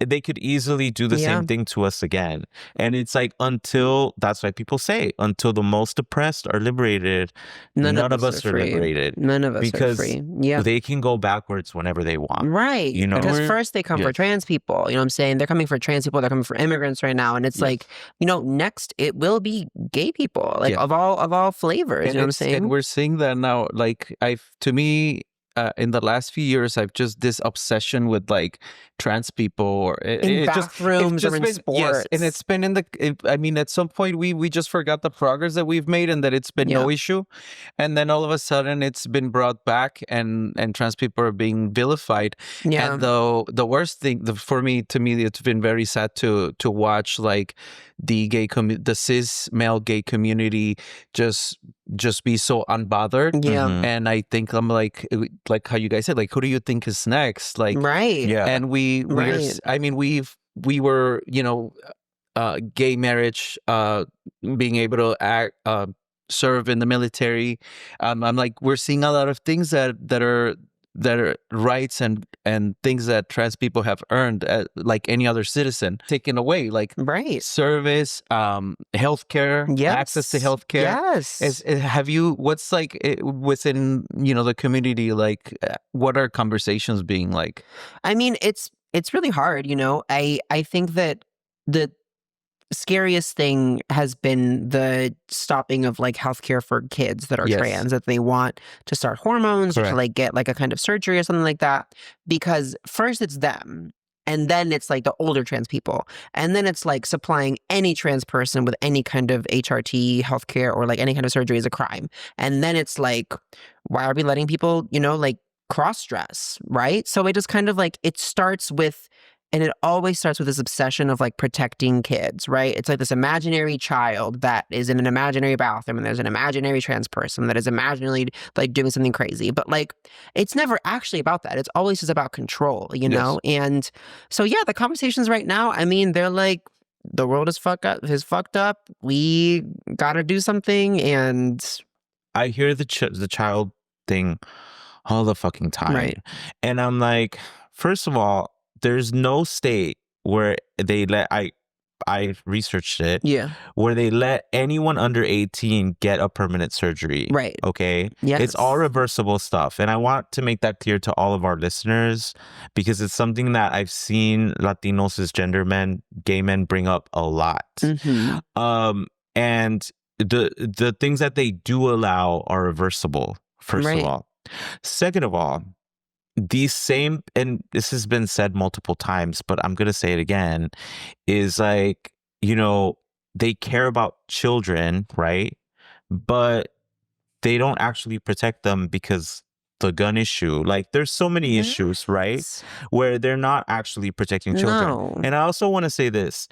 They could easily do the same thing to us again. And it's like that's why people say, until the most oppressed are liberated, none of us are liberated. None of us are free. Yeah. They can go backwards whenever they want. Right. You know? Because first they come for trans people. You know what I'm saying? They're coming for trans people. They're coming for immigrants right now. And it's like, you know, next it will be gay people, like of all flavors. You know what I'm saying? And we're seeing that now. Like in the last few years, I've just this obsession with like trans people or in bathrooms or in sports. Yes, and it's been I mean, at some point we just forgot the progress that we've made and that it's been no issue, and then all of a sudden it's been brought back and trans people are being vilified. Yeah. And the worst thing to me, it's been very sad to watch like the cis male gay community just be so unbothered. Yeah. And I think I'm like how you guys said, like, who do you think is next? Like, Yeah. And we were, you know, gay marriage, being able to act, serve in the military. I'm like, we're seeing a lot of things that that are rights and things that trans people have earned, like any other citizen, taken away, like service, healthcare, access to healthcare. Yes. Have you? What's like within the community? Like, what are conversations being like? I mean, it's really hard. I think that the scariest thing has been the stopping of like healthcare for kids that are trans, that they want to start hormones or to like get like a kind of surgery or something like that, because first it's them, and then it's like the older trans people, and then it's like supplying any trans person with any kind of HRT healthcare or like any kind of surgery is a crime, and then it's like, why are we letting people like cross-dress, right? So it just kind of like, it starts with, and it always starts with this obsession of like protecting kids, right? It's like this imaginary child that is in an imaginary bathroom, and there's an imaginary trans person that is imaginally like doing something crazy. But like, it's never actually about that. It's always just about control, know? And so, yeah, the conversations right now, I mean, they're like, the world is fucked up. We gotta do something. And I hear the child thing all the fucking time. Right. And I'm like, first of all, there's no state where they let, I researched it. Yeah. Where they let anyone under 18 get a permanent surgery. Right. Okay. Yes. It's all reversible stuff. And I want to make that clear to all of our listeners, because it's something that I've seen Latino cisgender men, gay men bring up a lot. Mm-hmm. And the things that they do allow are reversible, first of all. Second of all, these same, and this has been said multiple times, but I'm going to say it again, is like, they care about children, right? But they don't actually protect them because the gun issue, like there's so many issues, right? Where they're not actually protecting children. No. And I also want to say this.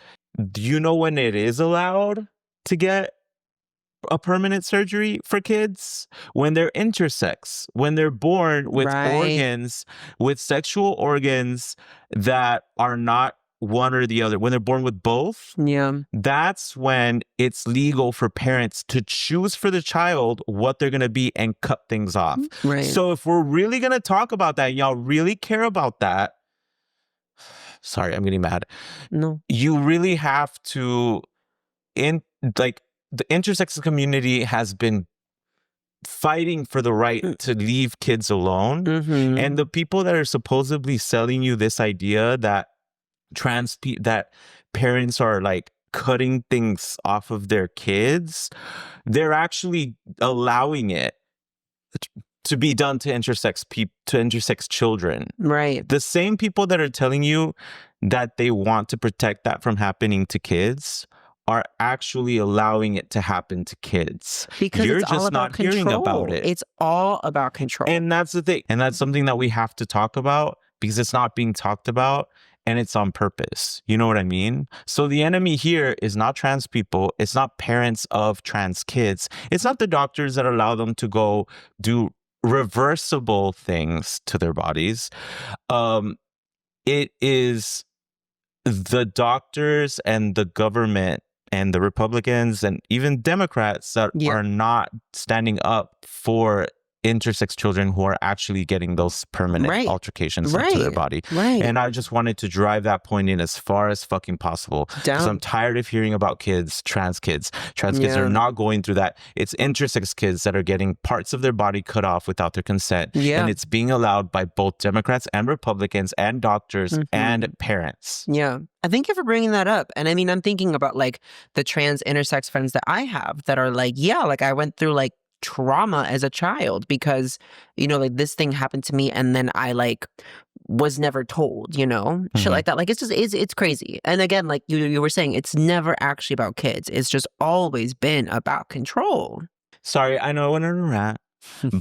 Do you know when it is allowed to get a permanent surgery for kids? When they're intersex, when they're born with organs, with sexual organs that are not one or the other, when they're born with both, that's when it's legal for parents to choose for the child what they're going to be and cut things off. Right. So if we're really going to talk about that, y'all really care about that. Sorry, I'm getting mad. No. You really have to, the intersex community has been fighting for the right to leave kids alone. Mm-hmm. And the people that are supposedly selling you this idea that that parents are like cutting things off of their kids, they're actually allowing it to be done to intersex children. Right. The same people that are telling you that they want to protect that from happening to kids are actually allowing it to happen to kids. Because you're it's just all about not hearing about it. It's all about control. And that's the thing. And that's something that we have to talk about, because it's not being talked about, and it's on purpose. You know what I mean? So the enemy here is not trans people. It's not parents of trans kids. It's not the doctors that allow them to go do reversible things to their bodies. It is the doctors and the government and the Republicans and even Democrats that are not standing up for intersex children who are actually getting those permanent altercations into their body. Right. And I just wanted to drive that point in as far as fucking possible. Because I'm tired of hearing about trans kids. Trans kids are not going through that. It's intersex kids that are getting parts of their body cut off without their consent. Yeah. And it's being allowed by both Democrats and Republicans and doctors and parents. Yeah. I thank you for bringing that up. And I mean, I'm thinking about like the trans intersex friends that I have that are like, yeah, like I went through like trauma as a child because, like this thing happened to me and then I like was never told, shit like that. Like it's just, it's crazy. And again, like you were saying, it's never actually about kids. It's just always been about control. Sorry, I know I went on a rant,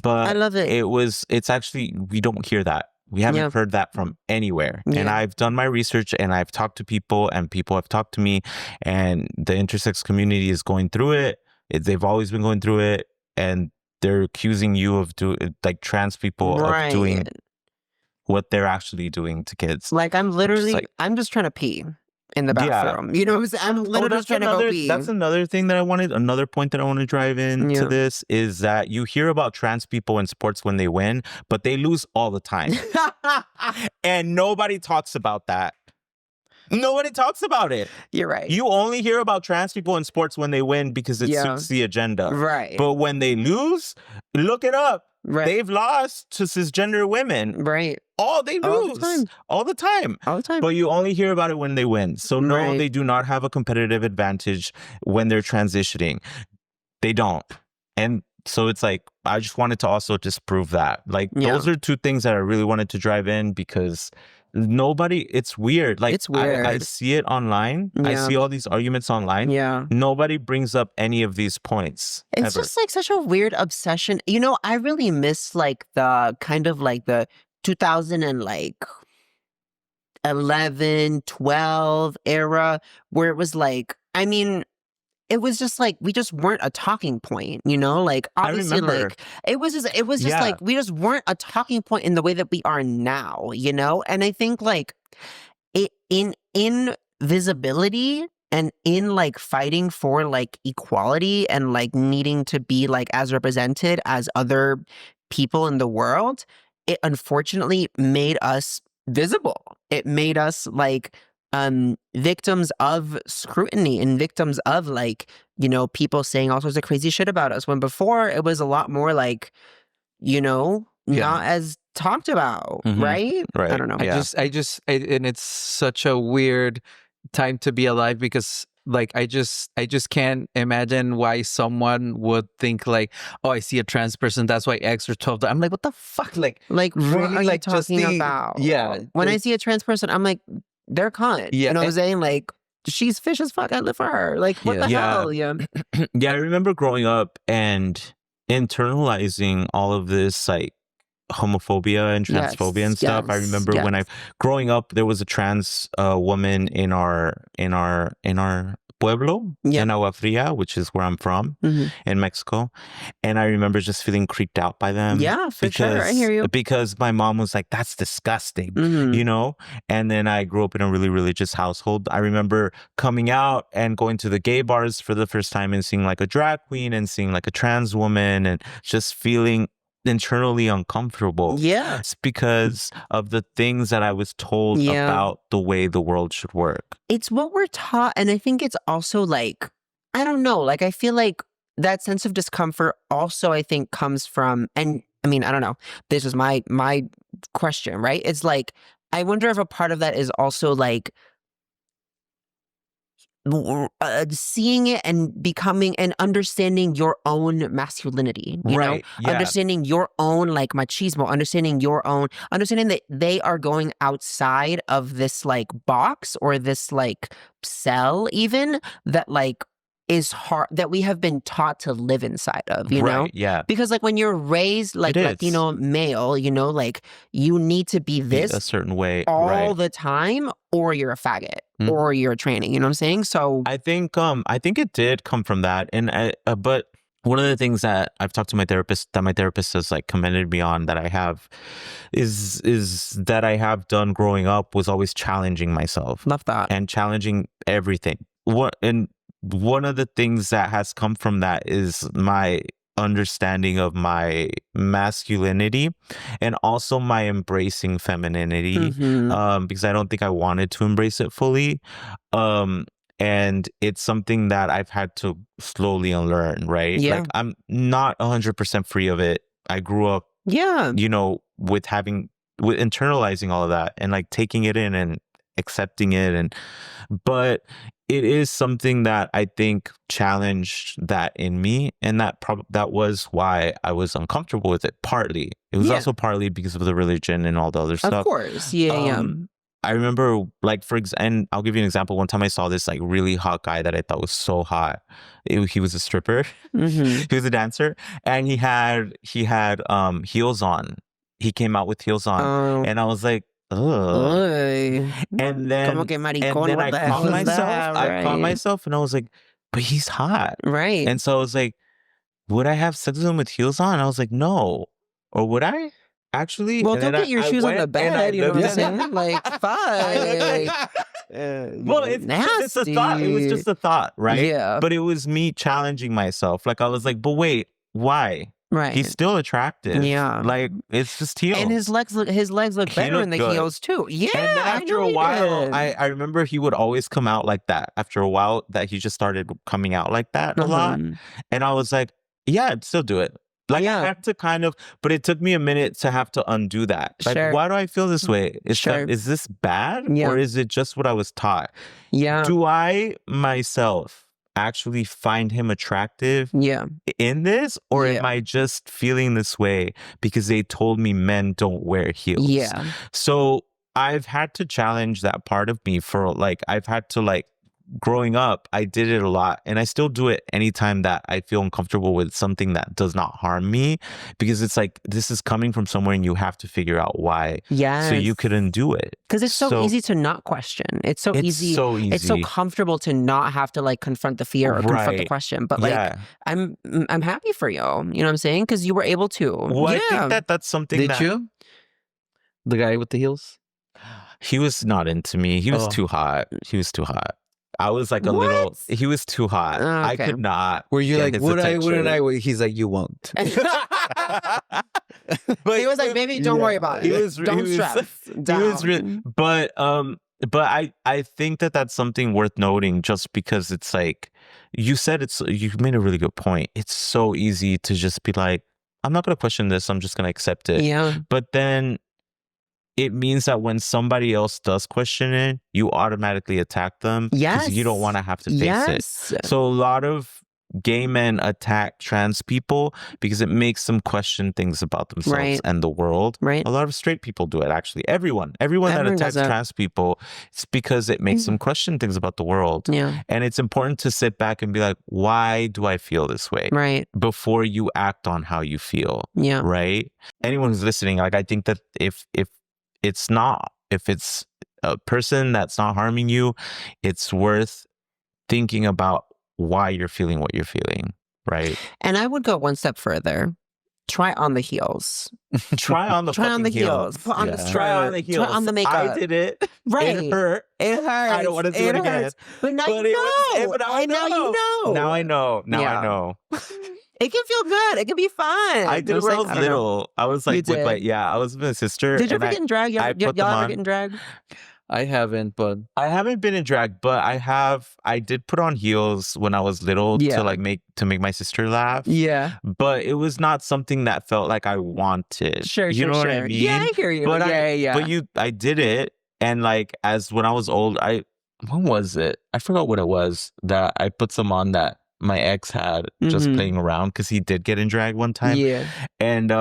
but I love it. It's actually, we don't hear that. We haven't heard that from anywhere. Yeah. And I've done my research and I've talked to people and people have talked to me, and the intersex community is going through it. They've always been going through it. And they're accusing you of like trans people of doing what they're actually doing to kids. Like I'm just trying to pee. in the bathroom. You know what I'm saying? I'm literally just trying to go pee. That's another thing that another point that I want to drive into this is that you hear about trans people in sports when they win, but they lose all the time. And nobody talks about that. Nobody talks about it. You're right. You only hear about trans people in sports when they win because it suits the agenda. Right. But when they lose, look it up. Right. They've lost to cisgender women. Right. They lose. All the time. But you only hear about it when they win. So no, they do not have a competitive advantage when they're transitioning. They don't. And so it's like, I just wanted to also disprove that. Like, those are two things that I really wanted to drive in because it's weird. Like, it's weird. I see it online. I see all these arguments online. Yeah. Nobody brings up any of these points. It's just like such a weird obsession. You know, I really miss like the kind of like the 2011, 12 era where it was like, I mean, it was just like we just weren't a talking point, you know? Like obviously like it was just like we just weren't a talking point in the way that we are now, you know? And I think like in visibility and in like fighting for like equality and like needing to be like as represented as other people in the world, it unfortunately made us visible. It made us like victims of scrutiny and victims of like, you know, people saying all sorts of crazy shit about us when before it was a lot more like, you know, not as talked about, right? I don't know. I just and it's such a weird time to be alive because like I just can't imagine why someone would think like, oh, I see a trans person, that's why X or 12. I'm like, what the fuck? Like really, what are you talking about? Yeah. When I see a trans person, I'm like, they're cunt. Yeah. You know what I'm saying? Like, she's fish as fuck. I live for her. Like, what the hell? Yeah. Yeah, I remember growing up and internalizing all of this, like, homophobia and transphobia and stuff. I remember when growing up, there was a trans woman in our pueblo, in Agua Fria, which is where I'm from, in Mexico. And I remember just feeling creeped out by them. Yeah, for sure. I hear you. Because my mom was like, that's disgusting, you know? And then I grew up in a really religious household. I remember coming out and going to the gay bars for the first time and seeing like a drag queen and seeing like a trans woman and just feeling internally uncomfortable. Yeah. It's because of the things that I was told about the way the world should work. It's what we're taught. And I think it's also like, I don't know, like I feel like that sense of discomfort also I think comes from, and I mean, I don't know, this is my question, right? It's like, I wonder if a part of that is also like seeing it and becoming and understanding your own masculinity, you know, understanding your own like machismo, understanding that they are going outside of this like box or this like cell even that like is hard, that we have been taught to live inside of, you know? Yeah. Because like when you're raised like Latino male, you know, like you need to be this a certain way all the time or you're a faggot or you're a tranny, you know what I'm saying? So I think it did come from that. And but one of the things that I've talked to my therapist has like commended me on that I have is that I have done growing up was always challenging myself. Love that. And challenging everything. One of the things that has come from that is my understanding of my masculinity and also my embracing femininity, because I don't think I wanted to embrace it fully. And it's something that I've had to slowly unlearn, right? Yeah. Like I'm not 100% free of it. I grew up, you know, with internalizing all of that and like taking it in and accepting it. But it is something that I think challenged that in me, and that was why I was uncomfortable with it. Partly, it was also partly because of the religion and all the other stuff. Of course, I remember, like and I'll give you an example. One time I saw this like really hot guy that I thought was so hot. He was a stripper. He was a dancer, and he had heels on. He came out with heels on, and I was like, ugh. And then I caught myself and I was like, but he's hot. Right. And so I was like, would I have sex with him with heels on? I was like, no. Or would I? Actually? Well, don't get your shoes on the bed, you know what I'm saying? Like, fuck. Well, it's a thought. It was just a thought, right? Yeah. But it was me challenging myself. Like I was like, but wait, why? Right. He's still attractive. Yeah. Like it's just heels. And his legs look better in the good. heels too. Yeah. And then after a while, I remember he would always come out like that. After a while, that he just started coming out like that a lot. And I was like, yeah, I'd still do it. Like I had to but it took me a minute to have to undo that. Like, why do I feel this way? Is this bad? Or is it just what I was taught? Yeah. Do I myself actually find him attractive in this? Or am I just feeling this way because they told me men don't wear heels? Yeah. So I've had to challenge that part of me for I've had to growing up, I did it a lot, and I still do it anytime that I feel uncomfortable with something that does not harm me, because it's like this is coming from somewhere and you have to figure out why. Yeah. So you could undo it. Because it's so easy to not question. It's so easy. It's so comfortable to not have to confront the fear or confront the question. But I'm happy for you. You know what I'm saying? Because you were able to. Well, I think that's something. Did you? The guy with the heels? He was not into me. He was too hot. He was too hot. I was like he was too hot. Okay. I could not. Were you like, would wouldn't I? He's like, you won't. But he was like, maybe don't worry about it. Don't stress. He was really, but I think that's something worth noting, just because it's like, you made a really good point. It's so easy to just be like, I'm not going to question this. I'm just going to accept it. Yeah. But then it means that when somebody else does question it, you automatically attack them. Yes. Because you don't want to have to face it. So a lot of gay men attack trans people because it makes them question things about themselves and the world. Right. A lot of straight people do it, actually. Everyone that attacks trans people, it's because it makes them question things about the world. Yeah. And it's important to sit back and be like, why do I feel this way? Right. Before you act on how you feel. Yeah. Right? Anyone who's listening, I think that if it's a person that's not harming you, it's worth thinking about why you're feeling what you're feeling, right? And I would go one step further. Try on the heels. Try on the heels. Put on the skirt. Try on the heels. Try on the makeup. I did it. Right. It hurt. It hurts. I don't want to do it again. But now you know. Now you know. Now I know. It can feel good. It can be fun. I did it when I was little. I was like, I was with my sister. Did you ever get in drag? Y'all ever get in drag? I haven't been in drag, but I did put on heels when I was little to make my sister laugh. Yeah. But it was not something that felt like I wanted. Sure, you know what I mean? Yeah, I hear you. But But I did it, and when I was old, when was it? I forgot what it was that I put some on that my ex had just playing around, because he did get in drag one time. Yeah. And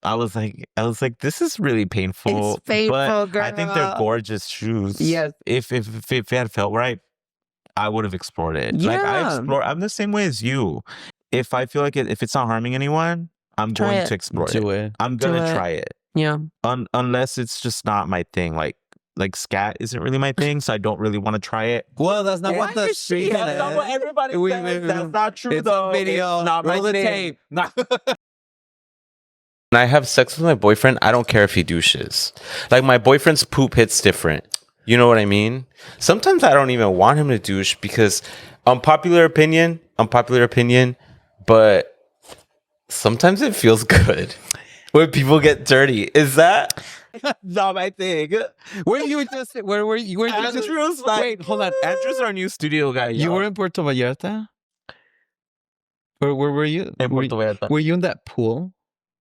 I was like, this is really painful. It's painful, but girl. I think they're gorgeous shoes. Yes. If it had felt right, I would have explored it. Yeah. I'm the same way as you. If I feel like if it's not harming anyone, I'm going to explore it. I'm gonna try it. Yeah. Unless it's just not my thing. Like scat isn't really my thing, so I don't really want to try it. Well, that's not what the street is. That's not what everybody says. That's not true, it's though. A video. It's not roll my the thing. tape. When I have sex with my boyfriend, I don't care if he douches. Like, my boyfriend's poop hits different. You know what I mean? Sometimes I don't even want him to douche because unpopular opinion, but sometimes it feels good when people get dirty. Is that not my thing? Where you just? Where were you? Andrew's wait, hold on. Andrew's our new studio guy. You were in Puerto Vallarta? Where were you? In Puerto Vallarta. Were you in that pool?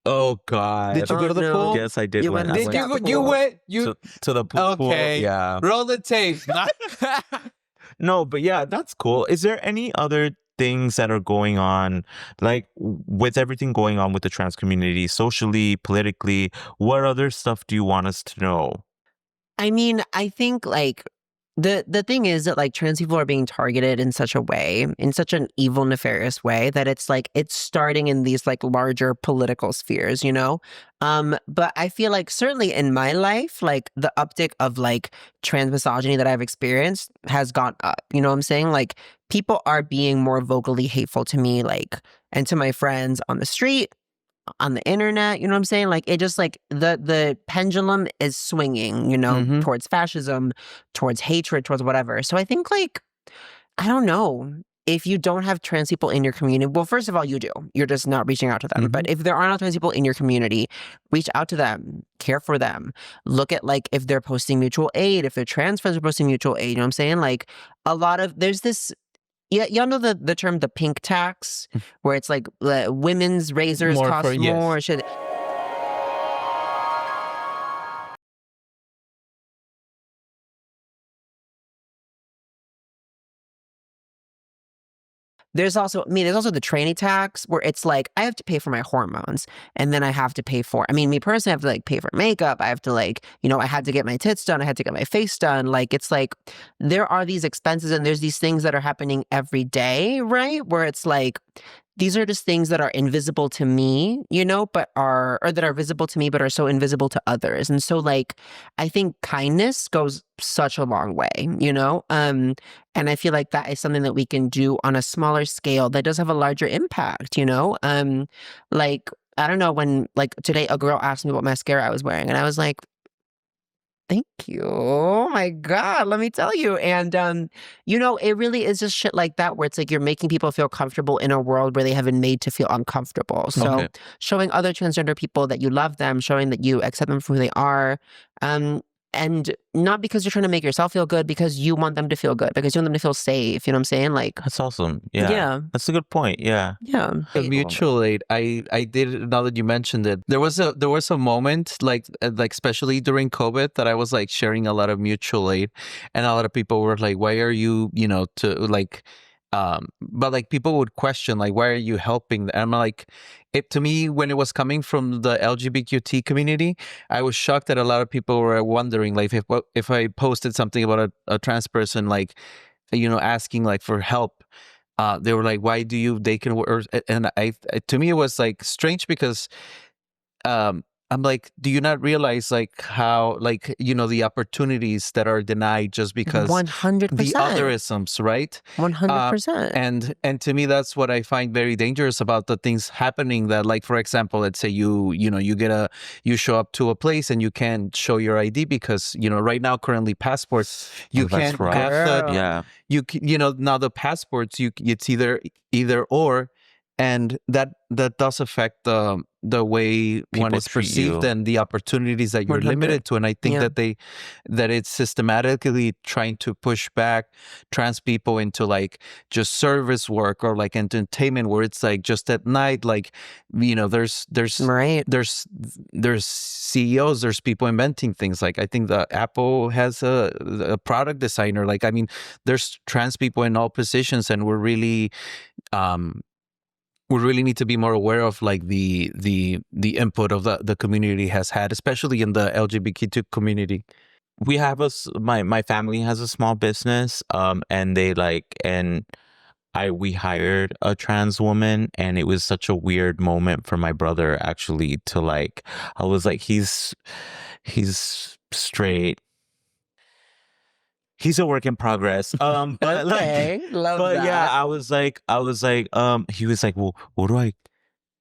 Oh God! Did you go to the pool? Yes, I did. You went to the pool. Okay. Yeah. Roll the tape. No, but yeah, that's cool. Is there any other things that are going on, like with everything going on with the trans community, socially, politically? What other stuff do you want us to know? I mean, I think the thing is that trans people are being targeted in such a way, in such an evil, nefarious way, that it's starting in these larger political spheres, you know? But I feel certainly in my life, the uptick of trans misogyny that I've experienced has gone up. You know what I'm saying? People are being more vocally hateful to me, and to my friends on the street, on the internet, you know what I'm saying? Like it just like the pendulum is swinging, you know, towards fascism, towards hatred, towards whatever. So I think like, I don't know. If you don't have trans people in your community, well, first of all, you do. You're just not reaching out to them. But if there are not trans people in your community, reach out to them, care for them. Look at like if they're posting mutual aid, if their trans friends are posting mutual aid, you know what I'm saying? Like a lot of, there's this, yeah, y'all know the term the pink tax, where it's like women's razors cost more. Shit. There's also the tranny tax where it's like, I have to pay for my hormones and then I have to pay for, me personally, I have to like pay for makeup. I have to like, I had to get my tits done. I had to get my face done. Like, it's like, there are these expenses and there's these things that are happening every day, right? Where it's like, these are just things that are invisible to me, that are visible to me, but are so invisible to others. And so like, I think kindness goes such a long way, and I feel like that is something that we can do on a smaller scale that does have a larger impact, like, I don't know, when like today a girl asked me what mascara I was wearing and I was like, thank you. Oh my God, let me tell you. And, it really is just shit like that where it's like you're making people feel comfortable in a world where they have been made to feel uncomfortable. So showing other transgender people that you love them, showing that you accept them for who they are, and not because you're trying to make yourself feel good, because you want them to feel good, because you want them to feel safe. You know what I'm saying? Like, that's awesome. Yeah. Yeah. That's a good point. Yeah. Yeah. The mutual aid. I did, now that you mentioned it, there was a moment like especially during COVID that I was like sharing a lot of mutual aid, and a lot of people were like, why are you, to like, but like people would question like, why are you helping? And I'm like, to me, when it was coming from the LGBTQ community, I was shocked that a lot of people were wondering like, if I posted something about a trans person, like, asking like for help, they were like, why do they can work? And to me, it was like strange because, I'm like, do you not realize like how, like, the opportunities that are denied just because 100%. the otherisms, right? 100%. And to me, that's what I find very dangerous about the things happening, that like, for example, let's say you show up to a place and you can't show your ID because, right now, currently passports, you can't have now the passports, it's either or. And that does affect the way one is perceived and the opportunities that you're 100. limited to. And I think that it's systematically trying to push back trans people into like just service work or like entertainment, where it's like just at night, like, there's CEOs, there's people inventing things. Like I think the Apple has a product designer. Like, there's trans people in all positions, and we're really, we really need to be more aware of like the input of the community has had, especially in the LGBTQ community. We have my family has a small business, and we hired a trans woman, and it was such a weird moment for my brother actually to like, I was like, he's straight. He's a work in progress. But okay, love but that. yeah, I was like, he was like, well, what do I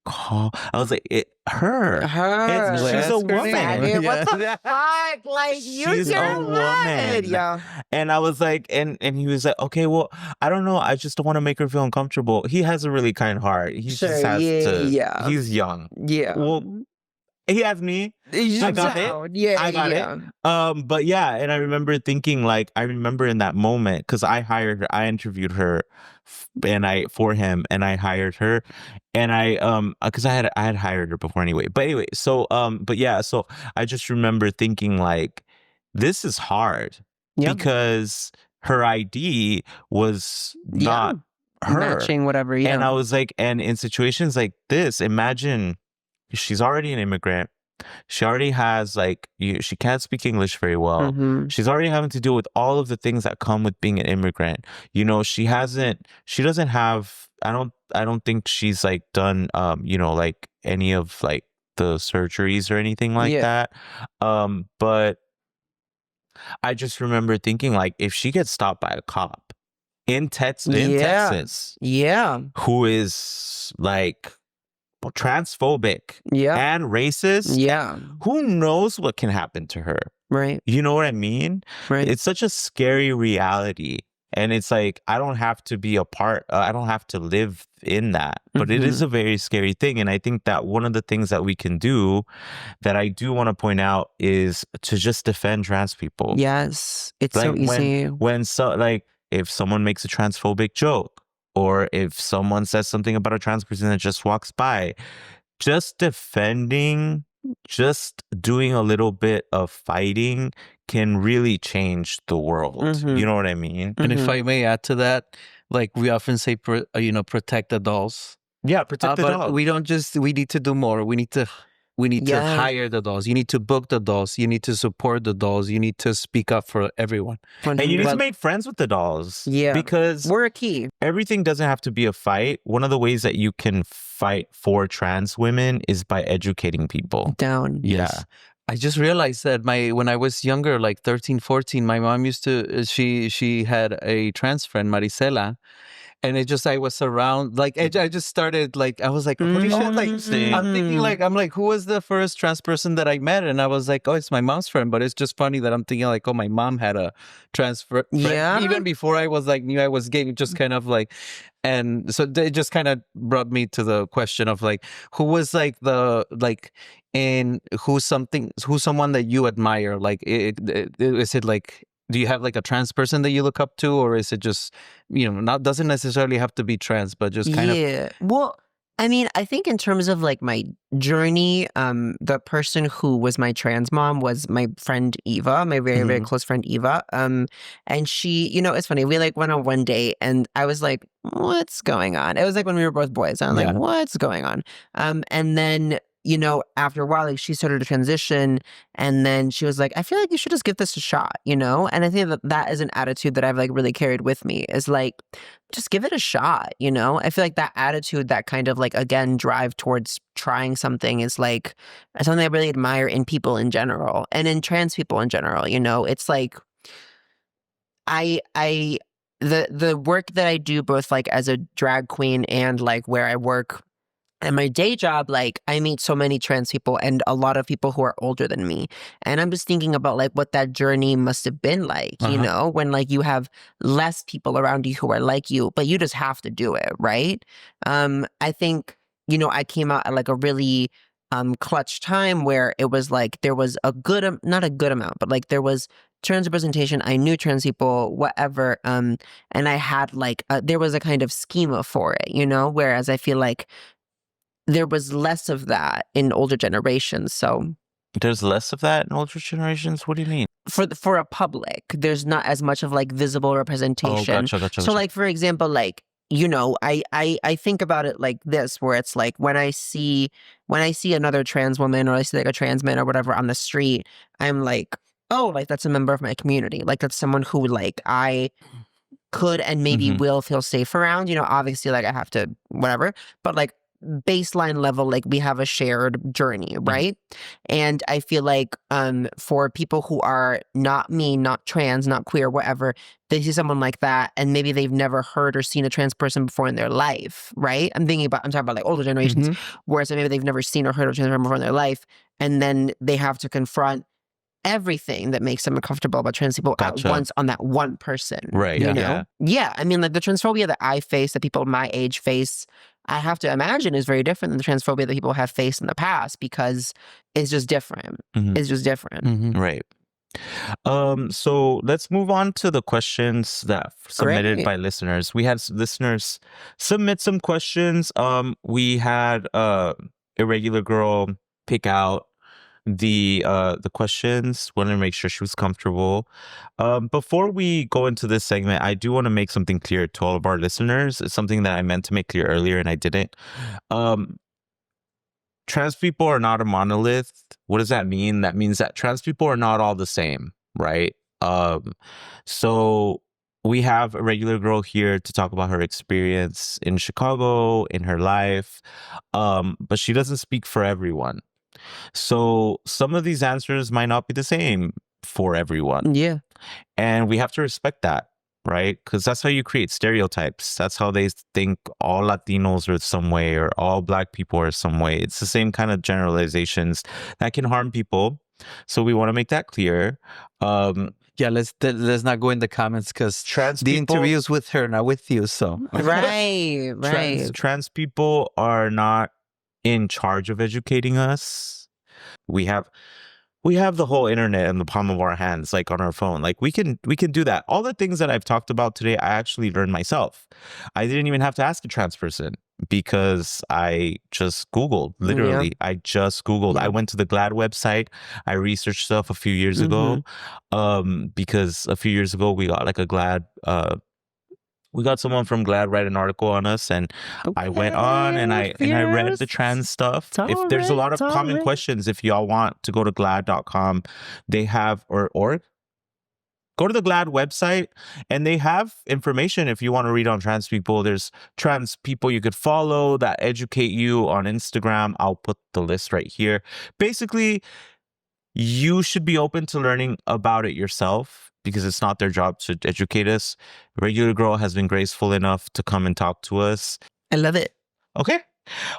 call? I was like, her. She's a woman. What the fuck? Like, she's a woman. Yeah. And I was like, and he was like, okay, well, I don't know. I just don't want to make her feel uncomfortable. He has a really kind heart. He just has to. Yeah. He's young. Yeah. Well, he has me. I got it. Yeah, I got it. But yeah, and I remember thinking, like, I remember in that moment, because I interviewed her, for him, and I hired her, and because I had hired her before anyway. But anyway, so but yeah, so I just remember thinking like, this is hard because her ID was not her matching whatever. Yeah, and I was like, and in situations like this, imagine. She's already an immigrant. She already has like, she can't speak English very well. She's already having to deal with all of the things that come with being an immigrant. She doesn't have, I don't think she's like done, like any of like the surgeries or anything like that. But I just remember thinking like, if she gets stopped by a cop in Texas, who is like transphobic Yeah. and racist, Yeah. who knows what can happen to her? Right. You know what I mean? Right. It's such a scary reality. And it's like, I don't have to be a part, I don't have to live in that. But it is a very scary thing. And I think that one of the things that we can do that I do want to point out is to just defend trans people. Yes. It's Like so easy. If someone makes a transphobic joke, or if someone says something about a trans person that just walks by, just defending, just doing a little bit of fighting can really change the world. You know what I mean? And if I may add to that, like we often say, protect the dolls. Yeah, protect the but dolls. we need to do more. We need to hire the dolls. You need to book the dolls. You need to support the dolls. You need to speak up for everyone. And you need to make friends with the dolls. Yeah. Because we're a key. Everything doesn't have to be a fight. One of the ways that you can fight for trans women is by educating people. Down. Yeah. I just realized that when I was younger, like 13, 14, my mom used to, she had a trans friend, Marisela. And I was around, like, I just started, like, I was like, holy shit, like, I'm thinking, like, who was the first trans person that I met? And I was like, oh, it's my mom's friend. But it's just funny that I'm thinking, like, oh, my mom had a trans friend. Yeah. Even before I was, like, knew I was gay, just kind of, like, and so it just kind of brought me to the question of, like, who was, like, who's someone that you admire? Like, is it, like, do you have like a trans person that you look up to, or is it just, doesn't necessarily have to be trans, but just kind of? Yeah. Well, I mean, I think in terms of like my journey, the person who was my trans mom was my friend Eva, my very, very close friend Eva. And she, it's funny, we like went on one date and I was like, what's going on? It was like when we were both boys. I was like, what's going on? And then, after a while, like she started to transition, and then she was like, I feel like you should just give this a shot, And I think that is an attitude that I've like really carried with me, is like, just give it a shot, I feel like that attitude, that kind of like, again, drive towards trying something is like something I really admire in people in general and in trans people in general, it's like, the work that I do both like as a drag queen and like where I work and my day job, like I meet so many trans people and a lot of people who are older than me. And I'm just thinking about like what that journey must have been like, when like you have less people around you who are like you, but you just have to do it, right? I think, I came out at like a really clutch time where it was like there was not a good amount, but like there was trans representation. I knew trans people, whatever. And I had like, there was a kind of schema for it, whereas I feel like there was less of that in older generations. So there's less of that in older generations? What do you mean? For a public, there's not as much of like visible representation. Oh, gotcha. So like, for example, like, I think about it like this, where it's like when I see another trans woman or I see like a trans man or whatever on the street, I'm like, oh, like that's a member of my community. Like that's someone who like I could and maybe will feel safe around. Obviously like I have to whatever, but like baseline level, like we have a shared journey, right? And I feel like for people who are not me, not trans, not queer, whatever, they see someone like that and maybe they've never heard or seen a trans person before in their life, right? I'm talking about like older generations, whereas maybe they've never seen or heard of a trans person before in their life, and then they have to confront everything that makes them uncomfortable about trans people at once on that one person. Right. Yeah. I mean, like the transphobia that I face, that people my age face, I have to imagine is very different than the transphobia that people have faced in the past, because it's just different. It's just different. Right. So let's move on to the questions that submitted by listeners. We had listeners submit some questions. We had Irregular Girl pick out the questions. Wanted to make sure she was comfortable. Before we go into this segment, I do want to make something clear to all of our listeners. It's something that I meant to make clear earlier and I didn't. Trans people are not a monolith. What does that mean? That means that trans people are not all the same, right? So we have a Regular Girl here to talk about her experience in Chicago, in her life, but she doesn't speak for everyone. So some of these answers might not be the same for everyone. Yeah. And we have to respect that. right? Because that's how you create stereotypes. That's how they think all Latinos are some way or all Black people are some way. It's the same kind of generalizations that can harm people. So we want to make that clear. Yeah, let's not go in the comments because the interview is with her, not with you. So right. Trans people are not in charge of educating us. We have the whole internet in the palm of our hands, like on our phone. Like we can do that. All the things that I've talked about today, I actually learned myself. I didn't even have to ask a trans person because I just Googled. Literally, I just Googled. I went to the GLAAD website. I researched stuff a few years ago, because a few years ago we got like a GLAAD. We got someone from GLAAD write an article on us, and I went on and I read the trans stuff. If there's a lot of common questions, if y'all want to go to GLAAD.com, they have or go to the GLAAD website and they have information if you want to read on trans people. There's trans people you could follow that educate you on Instagram. I'll put the list right here. Basically, you should be open to learning about it yourself because it's not their job to educate us. Irregular Girl has been graceful enough to come and talk to us. I love it. Okay.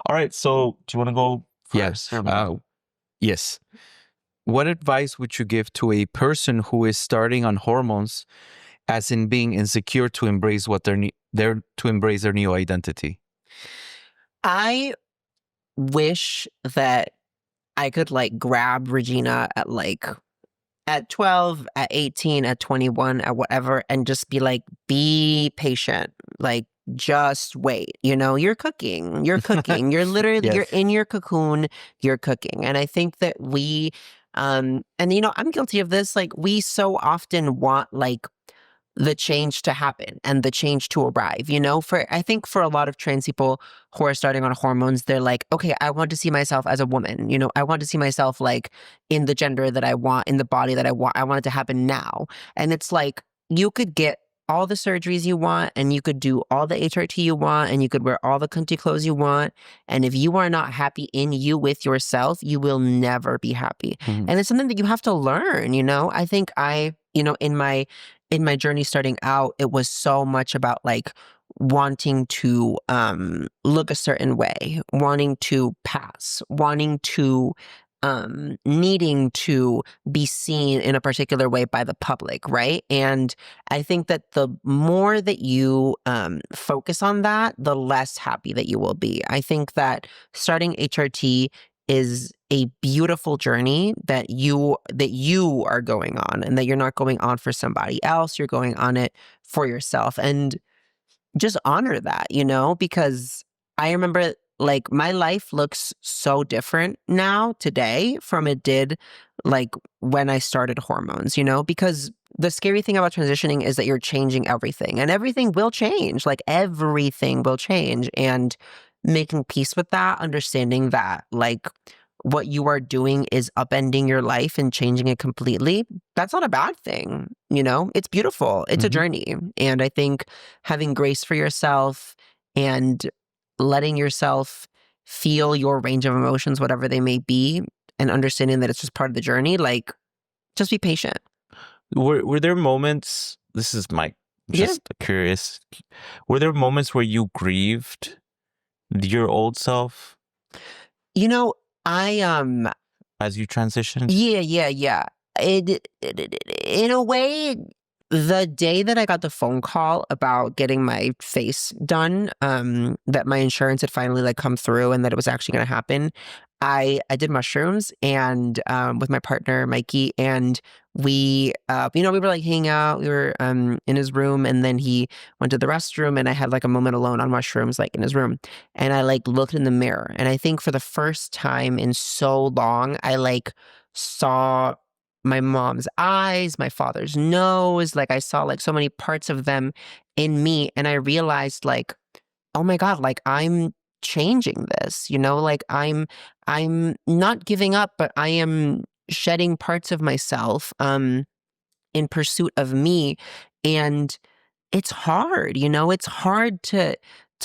All right. So do you want to go first? Yes. What advice would you give to a person who is starting on hormones, as in being insecure to embrace what to embrace their new identity? I wish that I could like grab Regina at 12, at 18, at 21, at whatever, and just be like, be patient. Like, just wait. You're cooking. You're literally, you're in your cocoon, you're cooking. And I think that we, and I'm guilty of this. Like, we so often want like the change to happen and the change to arrive, I think for a lot of trans people who are starting on hormones, they're like, okay, I want to see myself as a woman. I want to see myself like in the gender that I want, in the body that I want. I want it to happen now. And it's like, you could get all the surgeries you want and you could do all the HRT you want and you could wear all the cunty clothes you want. And if you are not happy in you with yourself, you will never be happy. And it's something that you have to learn, I think in my journey starting out, it was so much about like wanting to look a certain way, wanting to pass, wanting to needing to be seen in a particular way by the public, right? And I think that the more that you focus on that, the less happy that you will be. I think that starting HRT is a beautiful journey that you are going on, and that you're not going on for somebody else. You're going on it for yourself, and just honor that, because I remember like my life looks so different now today from it did like when I started hormones, because the scary thing about transitioning is that you're changing everything, and everything will change. Like everything will change, and making peace with that, understanding that like what you are doing is upending your life and changing it completely, that's not a bad thing. It's beautiful. It's a journey. And I think having grace for yourself and letting yourself feel your range of emotions, whatever they may be, and understanding that it's just part of the journey, like just be patient. Were there moments, this is my curious, were there moments where you grieved your old self? As you transitioned? Yeah. In a way, the day that I got the phone call about getting my face done, that my insurance had finally like come through and that it was actually going to happen, I did mushrooms and with my partner Mikey, and we we were like hanging out. We were in his room, and then he went to the restroom, and I had like a moment alone on mushrooms like in his room, and I like looked in the mirror, and I think for the first time in so long I like saw my mom's eyes, my father's nose, like I saw like so many parts of them in me, and I realized like, oh my God, like I'm changing this, like I'm not giving up, but I am shedding parts of myself in pursuit of me. And it's hard, it's hard to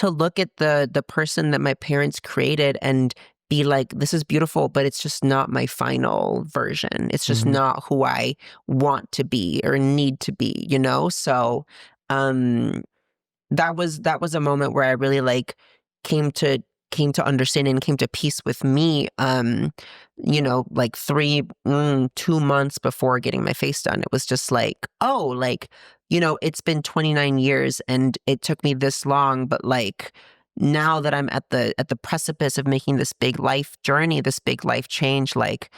look at the person that my parents created and be like, this is beautiful, but it's just not my final version. It's just not who I want to be or need to be, So that was a moment where I really like came to understand and came to peace with me. Like 2 months before getting my face done, it was just like, oh, like, it's been 29 years and it took me this long, but like now that I'm at the precipice of making this big life journey, this big life change, like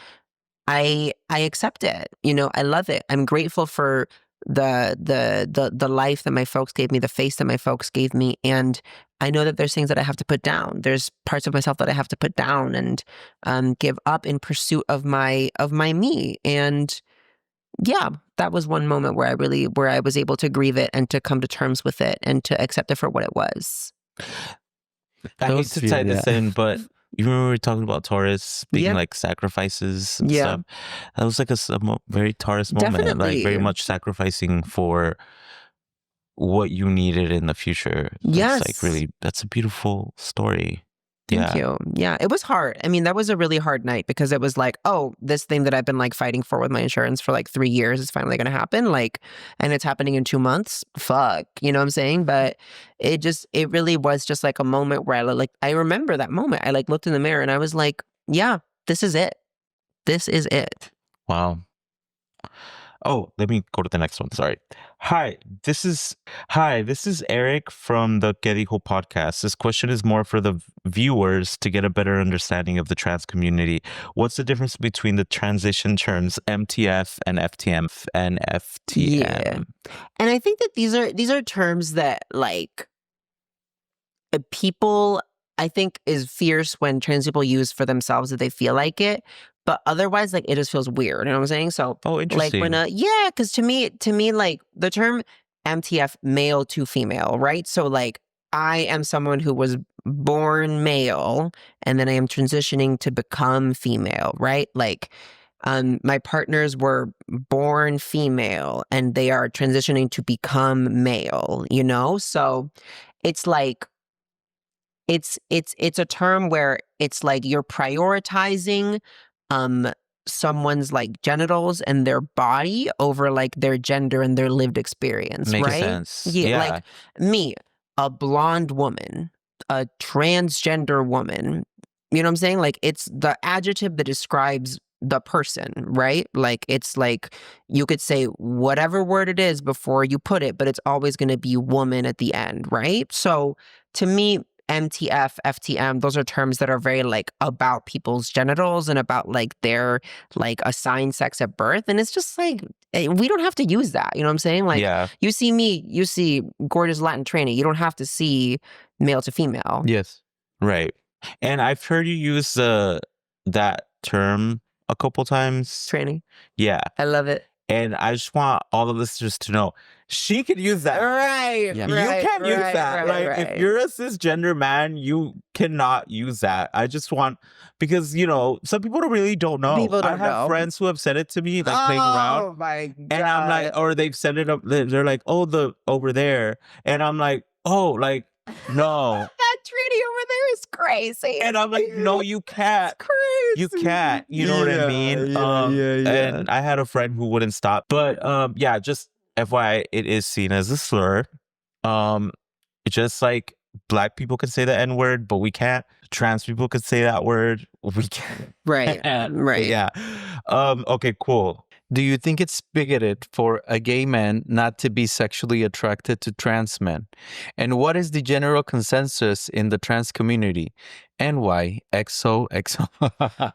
I accept it. I love it. I'm grateful for the life that my folks gave me, the face that my folks gave me, and I know that there's things that I have to put down. There's parts of myself that I have to put down and give up in pursuit of my me. And yeah, that was one moment where I was able to grieve it and to come to terms with it and to accept it for what it was. I hate to tie this in, but you remember we were talking about Taurus being like sacrifices and stuff? That was like a very Taurus moment. Definitely. Like very much sacrificing for what you needed in the future. Yes. Like really, that's a beautiful story. Thank you. Yeah, it was hard. I mean, that was a really hard night because it was like, oh, this thing that I've been like fighting for with my insurance for like 3 years is finally going to happen. Like, and it's happening in 2 months. Fuck. You know what I'm saying? But it really was just like a moment where I remember that moment. I like looked in the mirror and I was like, yeah, this is it. This is it. Wow. Oh, let me go to the next one. Sorry. Hi, this is Eric from the Que Dijo podcast. This question is more for the viewers to get a better understanding of the trans community. What's the difference between the transition terms MTF and FTM and FTM? Yeah. And I think that these are terms that like people, I think, is fierce when trans people use for themselves if they feel like it. But otherwise, like, it just feels weird. You know what I'm saying? So, interesting. Like, because to me, like, the term MTF, male to female, right? So, like, I am someone who was born male, and then I am transitioning to become female, right? Like, my partners were born female, and they are transitioning to become male, So, it's like, it's a term where it's like you're prioritizing someone's like genitals and their body over like their gender and their lived experience. Makes right? sense. Yeah, like me, a blonde woman, a transgender woman. You know what I'm saying? Like, it's the adjective that describes the person, right? Like, it's like you could say whatever word it is before you put it, but it's always going to be woman at the end, right? So to me, MTF, FTM, those are terms that are very like about people's genitals and about like their like assigned sex at birth. And it's just like, we don't have to use that. You know what I'm saying? Like, you see me, you see gorgeous Latin tranny. You don't have to see male to female. Yes. Right. And I've heard you use that term a couple times. Tranny. Yeah. I love it. And I just want all the listeners to know, she could use that. Right. You can't use that. If you're a cisgender man, you cannot use that. I just want, because, some people really don't know. I have friends who have said it to me, like playing around. Oh my God. And I'm like, or they've said it up, they're like, oh, over there. And I'm like, oh, like, no. That treaty over there is crazy. And I'm like, no, you can't. It's crazy. You can't. You know what I mean? Yeah. And I had a friend who wouldn't stop. But just FYI, it is seen as a slur. Just like Black people can say the N-word, but we can't. Trans people could say that word. We can't. Right. Right. Yeah. Okay, cool. Do you think it's bigoted for a gay man not to be sexually attracted to trans men? And what is the general consensus in the trans community? And why? XOXO.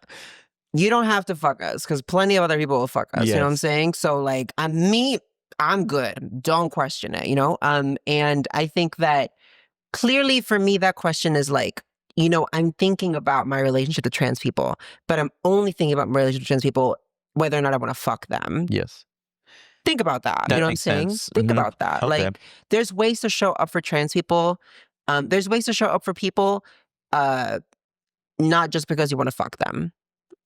You don't have to fuck us, because plenty of other people will fuck us. Yes. You know what I'm saying? So like, I'm good. Don't question it, And I think that clearly for me, that question is like, I'm thinking about my relationship to trans people, but I'm only thinking about my relationship to trans people whether or not I want to fuck them. Yes. Think about that. That you know what I'm makes saying? sense. Think about that. Okay. Like, there's ways to show up for trans people. There's ways to show up for people, not just because you want to fuck them.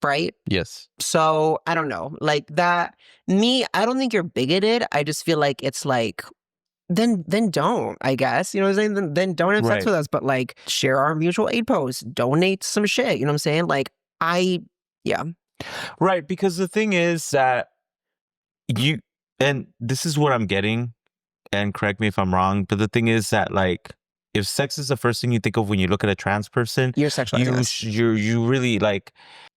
Right? Yes. So, I don't know. Like that, I don't think you're bigoted. I just feel like it's like, then don't, I guess. You know what I'm saying? Then don't have sex with us, but like share our mutual aid posts, donate some shit. You know what I'm saying? Like, yeah. Right, because the thing is that and this is what I'm getting and correct me if I'm wrong, but the thing is that like if sex is the first thing you think of when you look at a trans person, you're sexualized. You really like.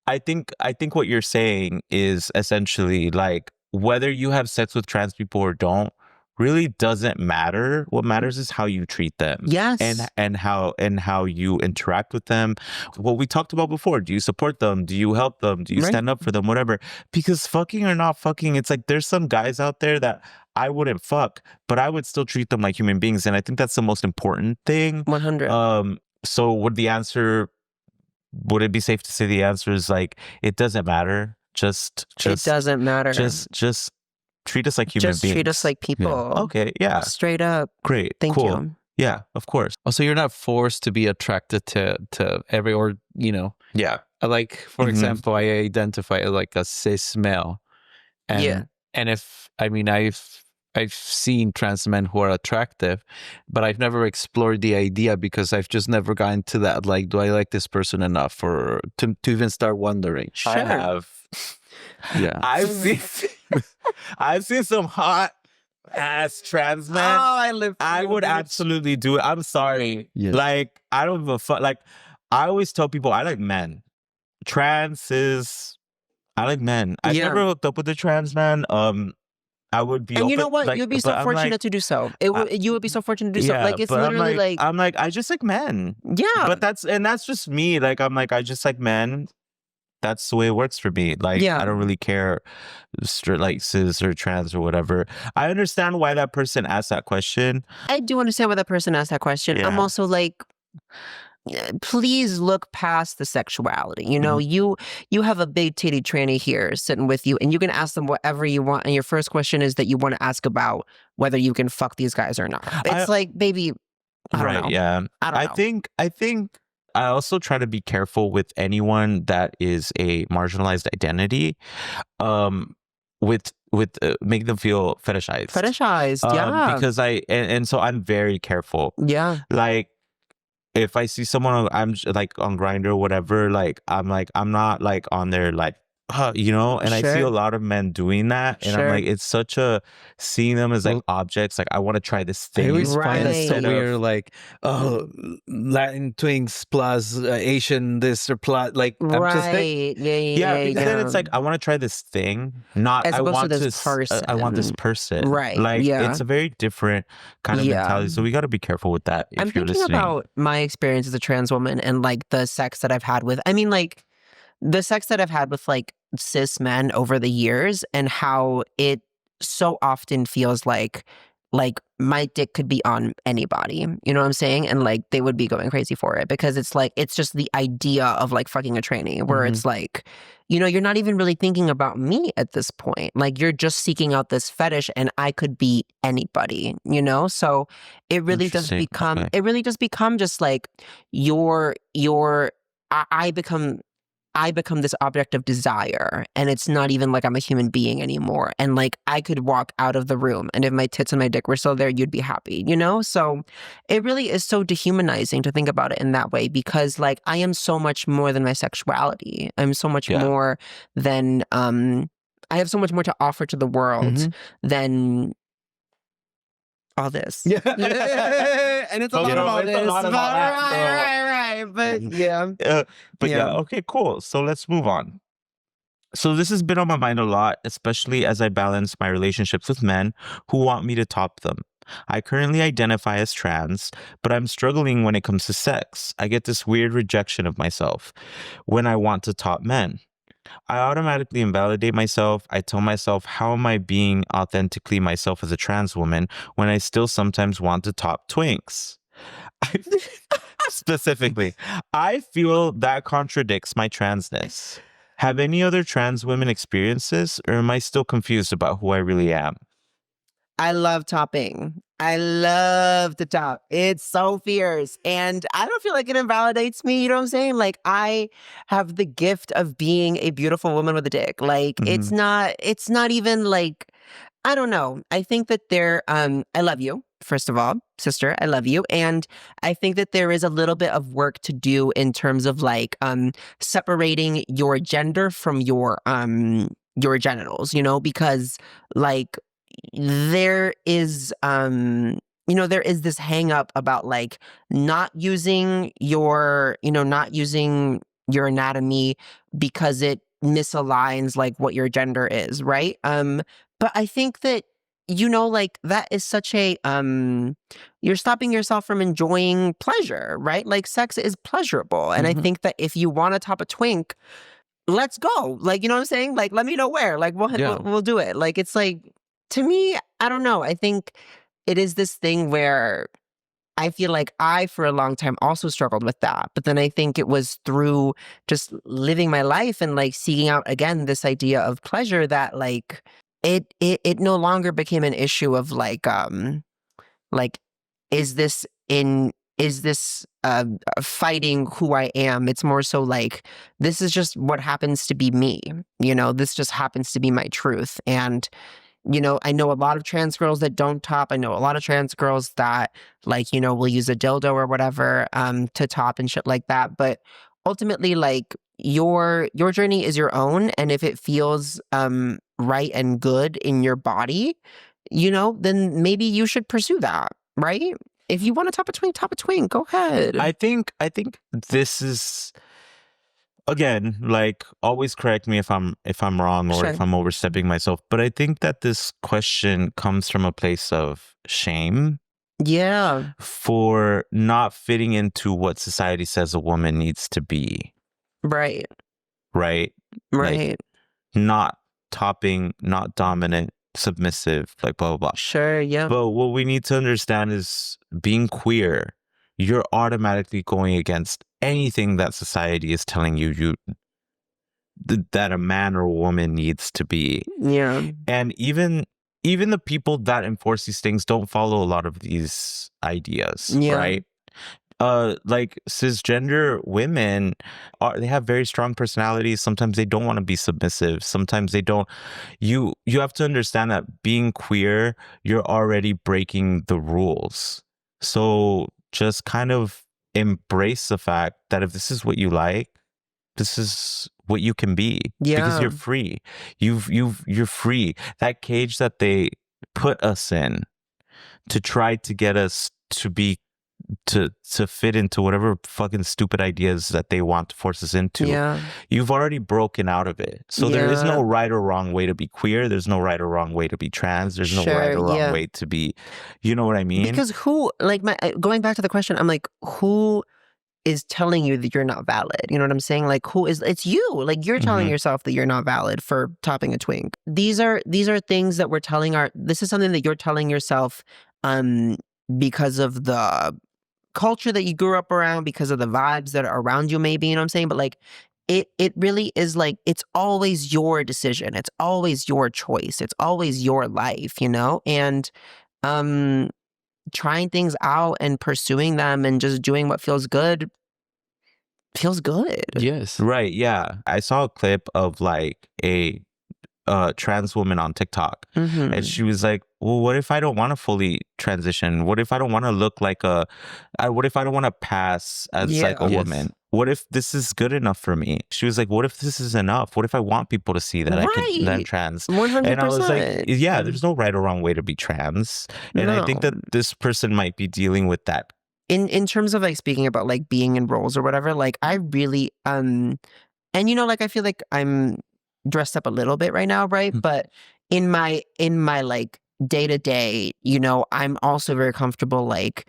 I think what you're saying is essentially like whether you have sex with trans people or don't really doesn't matter. What matters is how you treat them. Yes. And how you interact with them. What we talked about before. Do you support them? Do you help them? Do you stand up for them? Whatever. Because fucking or not fucking, it's like there's some guys out there that I wouldn't fuck, but I would still treat them like human beings. And I think that's the most important thing. 100. So would it be safe to say the answer is like it doesn't matter? Just it doesn't matter. Just treat us like human beings. Just treat us like people. Yeah. Okay, yeah. Straight up. Great. Thank you. Yeah, of course. Also, you're not forced to be attracted to every, or, you know. Yeah. Like, for example, I identify as like a cis male. And, and if, I mean, I've seen trans men who are attractive, but I've never explored the idea because I've just never gotten to that. Like, do I like this person enough for to even start wondering? Sure. I have. Yeah. I've seen some hot ass trans men. I would absolutely do it. I'm sorry. Yes. Like, I don't give a fuck. Like, I always tell people I like men. Trans is, I like men. I've never hooked up with a trans man. I would be, and open, you know what? like, You'd be so fortunate to do so. You would be so fortunate to do so. Like, it's literally I'm like, I just like men. Yeah. But that's just me. Like, I'm like, I just like men. That's the way it works for me. Like, I don't really care, like cis or trans or whatever. I understand why that person asked that question. I do understand why that person asked that question. I'm also like, please look past the sexuality. You know, you have a big titty tranny here sitting with you, and you can ask them whatever you want. And your first question is that you want to ask about whether you can fuck these guys or not. It's like, baby, I don't know. Yeah. I don't know. I think I also try to be careful with anyone that is a marginalized identity, with make them feel fetishized. Because and so I'm very careful. Yeah. Like, if I see someone I'm like on Grindr or whatever, like I'm not like on there like, you know, and I see a lot of men doing that, and I'm like, it's such a seeing them as like objects. Like, I want to try this thing. I always find that so weird. Like, oh, Latin twinks plus Asian this or plus like, I'm just like, because then it's like I want to try this thing, not as I want to this person. I want this person. Right. Like, it's a very different kind of mentality. So we got to be careful with that. If I'm you're thinking listening about my experience as a trans woman and like the sex that I've had with. I mean, like, the sex that I've had with like cis men over the years, and how it so often feels like my dick could be on anybody, you know what I'm saying? And like they would be going crazy for it, because it's like, it's just the idea of like fucking a tranny where it's like, you know, you're not even really thinking about me at this point. Like, you're just seeking out this fetish, and I could be anybody, you know? So it really does become, just like I become this object of desire, and it's not even like I'm a human being anymore. And like, I could walk out of the room, and if my tits and my dick were still there, you'd be happy, you know? So it really is so dehumanizing to think about it in that way, because like, I am so much more than my sexuality. I'm so much more than, I have so much more to offer to the world than all this. Yeah. And it's a lot about this. Right. But okay, cool. So let's move on. So this has been on my mind a lot, especially as I balance my relationships with men who want me to top them. I currently identify as trans, but I'm struggling when it comes to sex. I get this weird rejection of myself when I want to top men. I automatically invalidate myself. I tell myself, how am I being authentically myself as a trans woman when I still sometimes want to top twinks? Specifically, I feel that contradicts my transness. Have any other trans women experienced this, or am I still confused about who I really am? I love topping. I love to top. It's so fierce. And I don't feel like it invalidates me. You know what I'm saying? Like, I have the gift of being a beautiful woman with a dick. Like, it's not even like, I don't know. I think that I love you, first of all, sister. I love you. And I think that there is a little bit of work to do in terms of like, separating your gender from your genitals, you know, because like, there is there is this hang up about like not using your anatomy because it misaligns like what your gender is, right? But I think that like that is such a you're stopping yourself from enjoying pleasure, right? Like sex is pleasurable. And I think that if you want to top a twink, let's go. Like, you know what I'm saying? Like, let me know where. Like, we'll do it. Like, it's like, to me, I don't know. I think it is this thing where I feel like I, for a long time, also struggled with that. But then I think it was through just living my life and like seeking out again this idea of pleasure that like it no longer became an issue of like is this fighting who I am? It's more so like, this is just what happens to be me. This just happens to be my truth. And, I know a lot of trans girls that don't top. I know a lot of trans girls that like, will use a dildo or whatever to top and shit like that. But ultimately, like your journey is your own. And if it feels right and good in your body, then maybe you should pursue that, right? If you want to top a twink, go ahead. I think this is, again, like, always correct me if I'm wrong or if I'm overstepping myself, but I think that this question comes from a place of shame. Yeah. For not fitting into what society says a woman needs to be. Right. Right. Like, not topping, not dominant, submissive, like blah blah blah. Sure, yeah. But what we need to understand is, being queer, you're automatically going against anything that society is telling you that a man or a woman needs to be. Yeah. And even the people that enforce these things don't follow a lot of these ideas, right? Like cisgender women they have very strong personalities. Sometimes they don't want to be submissive. Sometimes they don't. You have to understand that being queer, you're already breaking the rules. So just kind of embrace the fact that if this is what you like, this is what you can be. Yeah. Because you're free. You're free. That cage that they put us in to try to get us to be to fit into whatever fucking stupid ideas that they want to force us into, you've already broken out of it. So there is no right or wrong way to be queer. There's no right or wrong way to be trans. There's no right or wrong way to be, you know what I mean? Because who, like, going back to the question, I'm like, who is telling you that you're not valid? You know what I'm saying? Like, it's you. Like, you're telling yourself that you're not valid for topping a twink. These are things that we're telling this is something that you're telling yourself because of the culture that you grew up around, because of the vibes that are around you, maybe, you know what I'm saying? But like, it really is like, it's always your decision. It's always your choice. It's always your life, and trying things out and pursuing them and just doing what feels good. Yes. Right. Yeah. I saw a clip of like a trans woman on TikTok, and she was like, well, what if I don't want to fully transition? What if I don't want to look like what if I don't want to pass as like a woman? What if this is good enough for me? She was like, what if this is enough? What if I want people to see that that I'm trans? 100%. And I was like, yeah, there's no right or wrong way to be trans. And I think that this person might be dealing with that. In terms of like speaking about like being in roles or whatever, like I really and like I feel like I'm dressed up a little bit right now, right? But in my like day to day, I'm also very comfortable like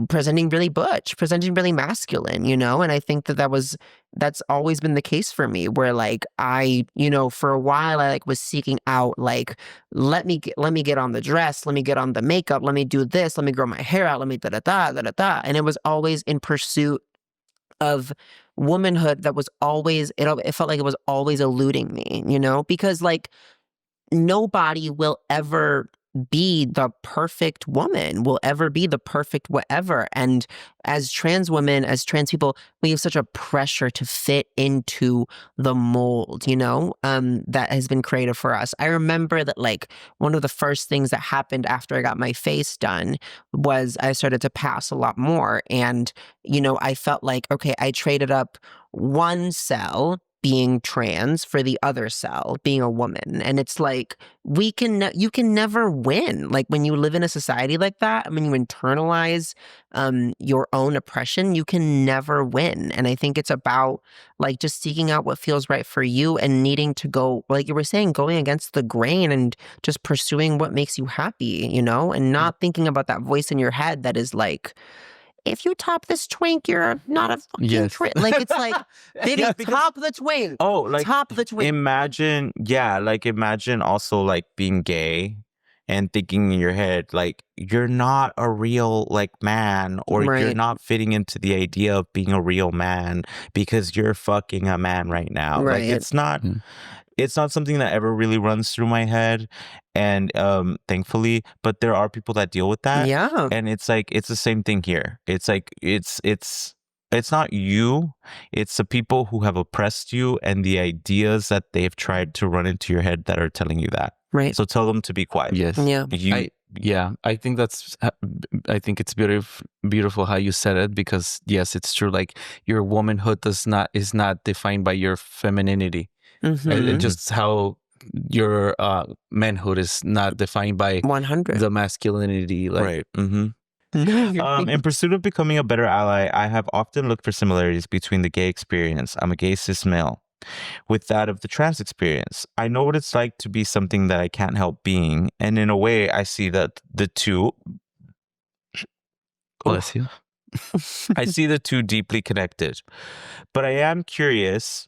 presenting really butch, presenting really masculine, and I think that's always been the case for me, where like I, for a while I like was seeking out like, let me get on the dress, let me get on the makeup, let me do this, let me grow my hair out, let me da-da-da, and it was always in pursuit of womanhood that was always, it felt like it was always eluding me, because like nobody will ever be the perfect woman, will ever be the perfect whatever. And as trans women, as trans people, we have such a pressure to fit into the mold, that has been created for us. I remember that like one of the first things that happened after I got my face done was I started to pass a lot more. And, I felt like, okay, I traded up one cell being trans for the other cell being a woman. And it's like, you can never win. Like when you live in a society like that, when you internalize your own oppression, you can never win. And I think it's about like just seeking out what feels right for you and needing to go, like you were saying, going against the grain and just pursuing what makes you happy, you know, and not thinking about that voice in your head that is like, if you top this twink, you're not a fucking twink. Like, it's like, baby, top the twink. Oh, like, top the twink. Imagine also, like, being gay and thinking in your head, like, you're not a real, like, man, or you're not fitting into the idea of being a real man because you're fucking a man right now. Like, it's not... It's not something that ever really runs through my head, and thankfully, but there are people that deal with that. Yeah. And it's like, it's the same thing here. It's like, it's not you, it's the people who have oppressed you and the ideas that they've tried to run into your head that are telling you that. Right. So tell them to be quiet. Yes. Yeah. I think it's beautiful how you said it, because yes, it's true. Like, your womanhood is not defined by your femininity. And just how your manhood is not defined by 100 the masculinity. Like, Right. In pursuit of becoming a better ally, I have often looked for similarities between the gay experience, I'm a gay cis male, with that of the trans experience. I know what it's like to be something that I can't help being, and in a way, I see that the two... Bless you. I see the two deeply connected. But I am curious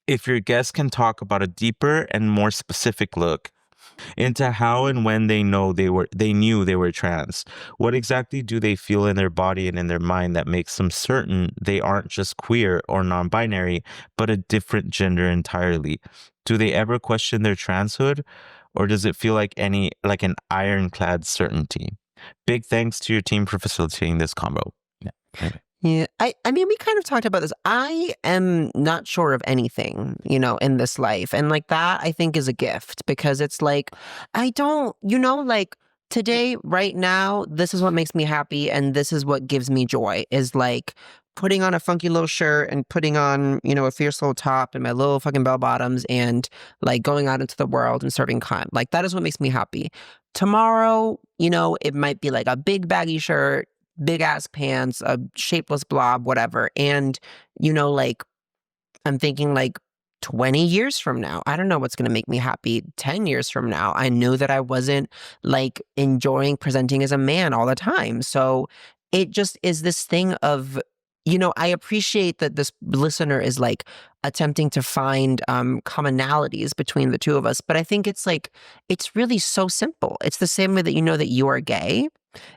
if your guests can talk about a deeper and more specific look into how and when they knew they were trans. What exactly do they feel in their body and in their mind that makes them certain they aren't just queer or non-binary, but a different gender entirely? Do they ever question their transhood, or does it feel like an ironclad certainty? Big thanks to your team for facilitating this combo. Yeah. Anyway. Yeah, I mean, we kind of talked about this. I am not sure of anything, you know, in this life. And like that, I think is a gift, because it's like, I don't, you know, like today, right now, this is what makes me happy. And this is what gives me joy, is like putting on a funky little shirt and putting on, you know, a fierce little top and my little fucking bell bottoms and like going out into the world and serving cunt. Like that is what makes me happy. Tomorrow, you know, it might be like a big baggy shirt, big ass pants, a shapeless blob, whatever. And, you know, like, I'm thinking like 20 years from now, I don't know what's going to make me happy. 10 years from now, I knew that I wasn't like enjoying presenting as a man all the time. So it just is this thing of, you know, I appreciate that this listener is like attempting to find commonalities between the two of us. But I think it's like, it's really so simple. It's the same way that you know that you are gay.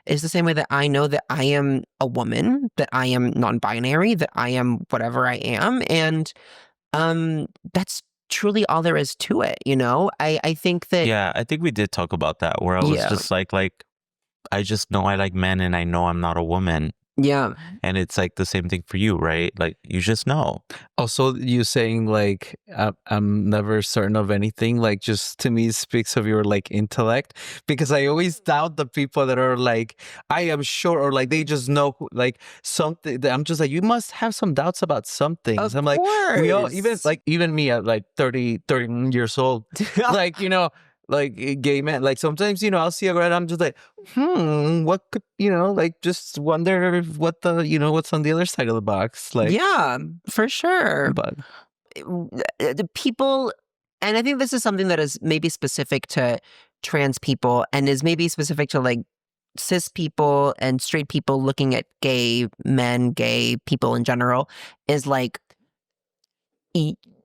It's the same way that I know that I am a woman, that I am non-binary, that I am whatever I am. And that's truly all there is to it, you know? I think that... Yeah, I think we did talk about that, where I was just like, I just know I like men and I know I'm not a woman. Yeah. And it's like the same thing for you, right? Like, you just know. Also, you saying like, I'm never certain of anything, like, just to me speaks of your like intellect, because I always doubt the people that are like, I am sure, or like they just know like something. I'm just like, you must have some doubts about some things. I'm like, we all, even me at like 30 years old, like, you know, like gay men, like sometimes, you know, I'll see a girl and I'm just like, what could, you know, like just wonder what the, you know, what's on the other side of the box. Like, yeah, for sure. But the people, and I think this is something that is maybe specific to trans people and is maybe specific to like cis people and straight people looking at gay men, gay people in general, is like,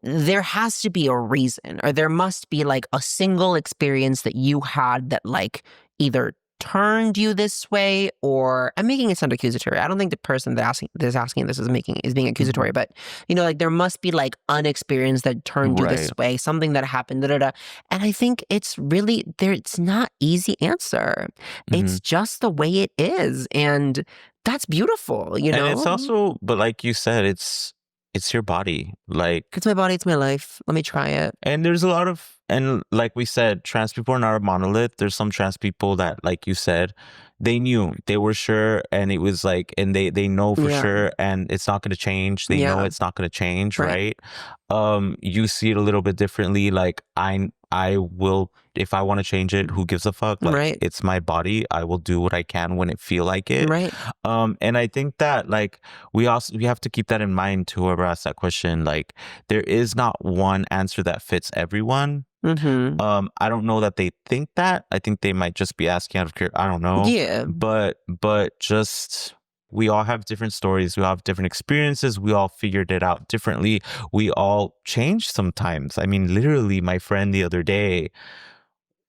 there has to be a reason, or there must be like a single experience that you had that like either turned you this way, or I'm making it sound accusatory. I don't think the person that's asking this is being accusatory, but you know, like there must be like an experience that turned you this way, something that happened, And I think it's really there. It's not easy answer. It's just the way it is, and that's beautiful. You know, and it's also, but like you said, it's your body. Like, it's my body, it's my life. Let me try it. And there's a lot of, and like we said, trans people are not a monolith. There's some trans people that, like you said, they knew, they were sure, and it was like, and they know for sure, and it's not going to change. They know it's not going to change, right? You see it a little bit differently. Like I will, if I want to change it, who gives a fuck? Like, it's my body. I will do what I can when it feel like it. Right. And I think that like we have to keep that in mind to whoever asked that question. Like, there is not one answer that fits everyone. I don't know that they think that. I think they might just be asking out of curiosity. I don't know. Yeah. But just, we all have different stories. We all have different experiences. We all figured it out differently. We all change sometimes. I mean, literally, my friend the other day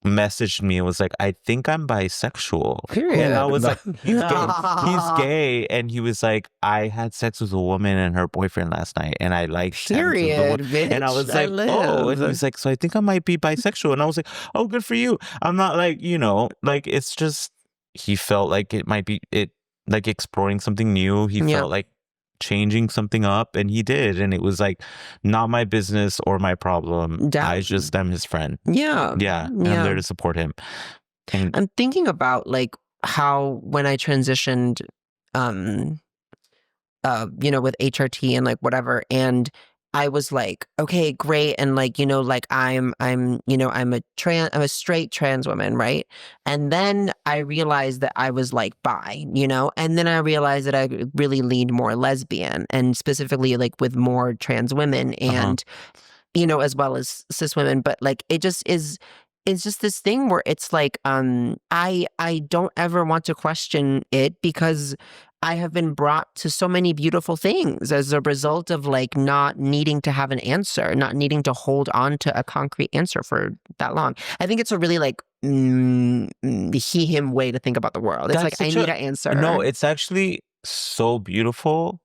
messaged me and was like, I think I'm bisexual. Period. And I was like, he's gay. He's gay. And he was like, I had sex with a woman and her boyfriend last night, and I like period, bitch. And I was like, oh, and he was like, so I think I might be bisexual. And I was like, oh, good for you. I'm not like, you know, like, it's just, he felt like it might be like exploring something new. He felt like changing something up, and he did, and it was like not my business or my problem. I just am his friend. And I'm there to support him. And I'm thinking about like how when I transitioned you know, with HRT and like whatever, and I was like, okay, great. And like, you know, like I'm a straight trans woman, right? And then I realized that I was like bi, you know? And then I realized that I really leaned more lesbian, and specifically like with more trans women and, you know, as well as cis women. But like, it just is, it's just this thing where it's like, I don't ever want to question it, because I have been brought to so many beautiful things as a result of like not needing to have an answer, not needing to hold on to a concrete answer for that long. I think it's a really like he, him way to think about the world. It's like, I need an answer. No, it's actually so beautiful.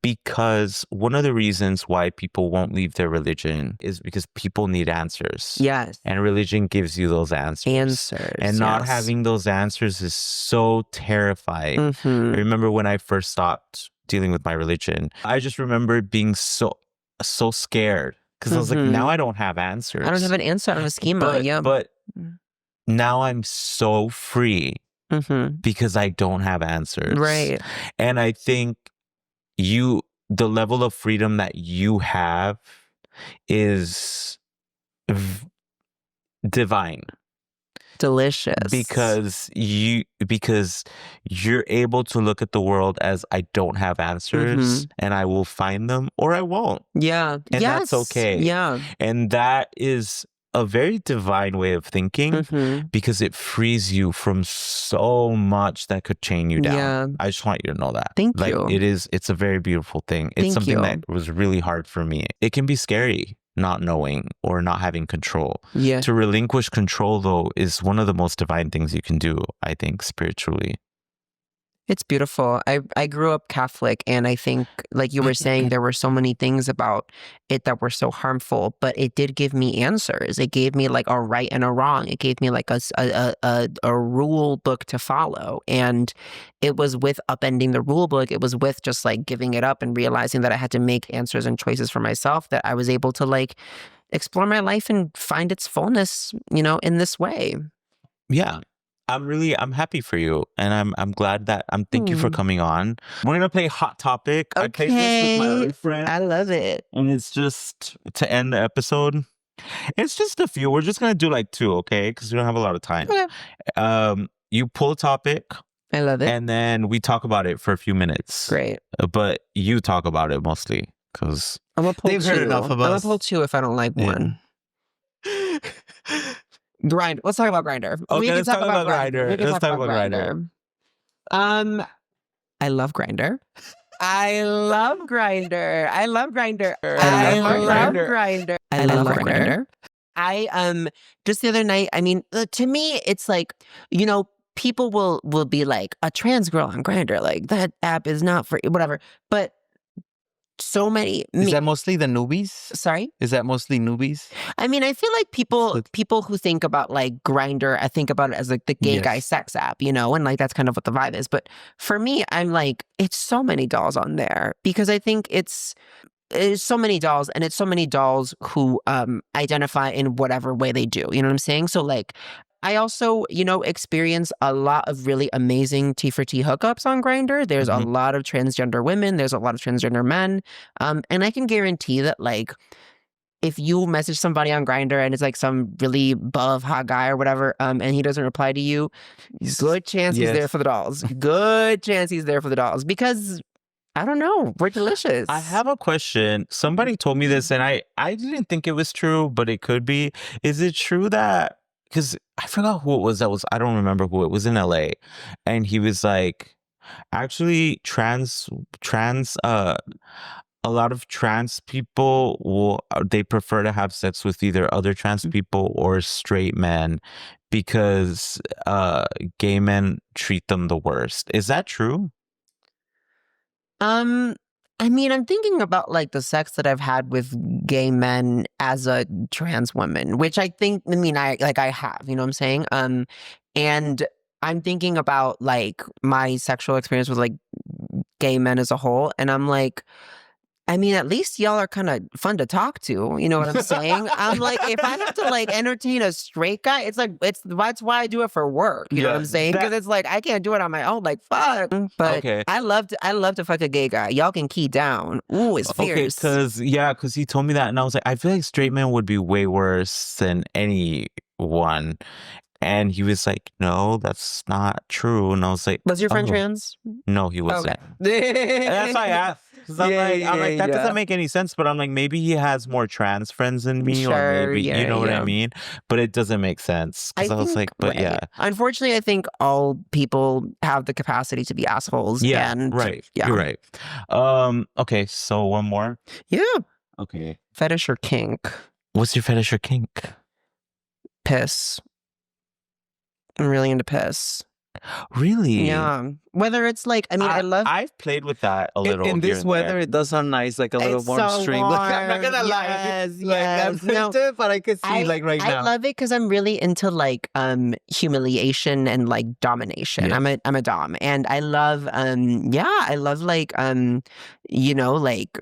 Because one of the reasons why people won't leave their religion is because people need answers. Yes. And religion gives you those answers. And not having those answers is so terrifying. I remember when I first stopped dealing with my religion, I just remember being so scared, because I was like, now I don't have answers. I don't have an answer. I don't have a schema. But now I'm so free because I don't have answers. Right. And I think the level of freedom that you have is divine, delicious, because you're able to look at the world as, I don't have answers, and I will find them or I won't. And that's okay. And that is a very divine way of thinking, because it frees you from so much that could chain you down. I just want you to know that. Thank you. It's a very beautiful thing. It's something that was really hard for me. It can be scary not knowing or not having control. To relinquish control, though, is one of the most divine things you can do, I think, spiritually. It's beautiful. I grew up Catholic, and I think, like you were saying, there were so many things about it that were so harmful, but it did give me answers. It gave me like a right and a wrong. It gave me like a rule book to follow. And it was with upending the rule book, it was with just like giving it up and realizing that I had to make answers and choices for myself, that I was able to like explore my life and find its fullness, you know, in this way. Yeah. I'm happy for you, and I'm glad that thank you for coming on. We're gonna play Hot Topic. Okay. I played this with my other friend. I love it. And it's just to end the episode. It's just a few. We're just gonna do like 2, okay? Because we don't have a lot of time. Okay. You pull a topic. I love it. And then we talk about it for a few minutes. Great. But you talk about it mostly, because they've heard enough of us. I'm gonna pull 2 if I don't like one. Grind. Let's talk about Grindr. Okay, let's talk about Grindr. Let's talk about Grindr. I love Grindr. I love Grindr. I love Grindr. I love Grindr. I love Grindr. I just the other night, I mean, to me, it's like, you know, people will be like, a trans girl on Grindr, like that app is not for whatever. But so many. Is that mostly the newbies? Sorry? Is that mostly newbies? I mean, I feel like people who think about like Grindr, I think about it as like the gay guy sex app, you know, and like that's kind of what the vibe is. But for me, I'm like, it's so many dolls on there, because I think it's so many dolls, and it's so many dolls who identify in whatever way they do. You know what I'm saying? So like, I also, experience a lot of really amazing T for T hookups on Grindr. There's a lot of transgender women. There's a lot of transgender men. And I can guarantee that, like, if you message somebody on Grindr and it's like some really buff hot guy or whatever, and he doesn't reply to you, good chance he's there for the dolls. Good chance he's there for the dolls because I don't know, we're delicious. I have a question. Somebody told me this, and I didn't think it was true, but it could be. Is it true that because I forgot who it was I don't remember who it was in LA, and he was like, actually, a lot of trans people they prefer to have sex with either other trans people or straight men because gay men treat them the worst. Is that true? I mean, I'm thinking about like the sex that I've had with gay men as a trans woman, which I have, you know what I'm saying? And I'm thinking about like my sexual experience with like gay men as a whole, and I'm like, I mean, at least y'all are kind of fun to talk to. You know what I'm saying? I'm like, if I have to like entertain a straight guy, that's why I do it for work. You know what I'm saying? Because it's like I can't do it on my own. Like fuck. But I love to fuck a gay guy. Y'all can key down. Ooh, it's fierce. Because he told me that, and I was like, I feel like straight men would be way worse than anyone. And he was like, no, that's not true. And I was like, was your friend trans? No, he wasn't. Okay. And that's why I asked. I'm like, that doesn't make any sense. But I'm like, maybe he has more trans friends than me, or maybe you know what I mean. But it doesn't make sense because I was like, but yeah. Unfortunately, I think all people have the capacity to be assholes. Yeah, and, right. Yeah. You're right. Okay, so one more. Yeah. Okay. Fetish or kink? What's your fetish or kink? Piss. I'm really into piss. Really? Yeah. Whether it's like, I mean, I've played with that a little. In this weather, it does sound nice, like a little warm stream. Warm. Like, I'm not gonna lie. Yes. No, but I can see right now. I love it because I'm really into like humiliation and like domination. Yes. I'm a dom, and I love I love like like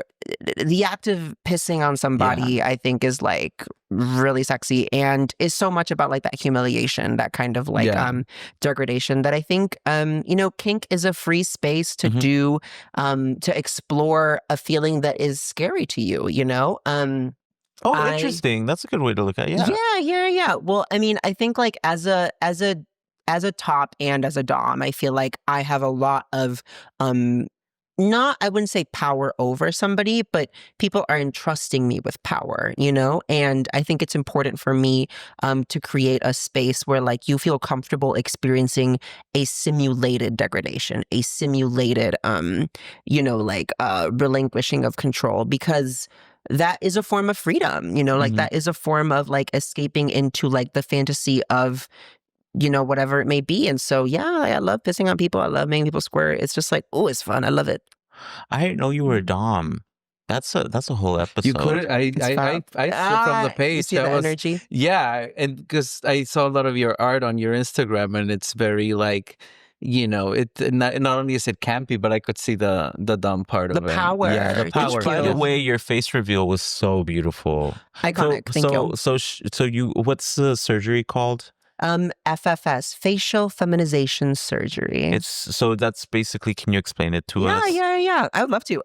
the act of pissing on somebody. I think is like really sexy and is so much about like that humiliation, that kind of like degradation that I think kink is a free space to do to explore a feeling that is scary to you, interesting. That's a good way to look at it. Yeah. Well, I mean, I think like as a top and as a dom, I feel like I have a lot of I wouldn't say power over somebody, but people are entrusting me with power, and I think it's important for me to create a space where like you feel comfortable experiencing a simulated degradation, a simulated relinquishing of control, because that is a form of freedom, like that is a form of like escaping into like the fantasy of whatever it may be. And so, I love pissing on people. I love making people squirt. It's just like, oh, it's fun. I love it. I didn't know you were a dom. That's a whole episode. You could. I saw from the page. You see the energy? Yeah, and because I saw a lot of your art on your Instagram, and it's very like, it not only is it campy, but I could see the dumb part of it. The power. Yeah, the power. Which, by the way, your face reveal was so beautiful. Iconic. Thank you. So you, what's the surgery called? FFS, facial feminization surgery. So that's basically, can you explain it to us? Yeah. I would love to.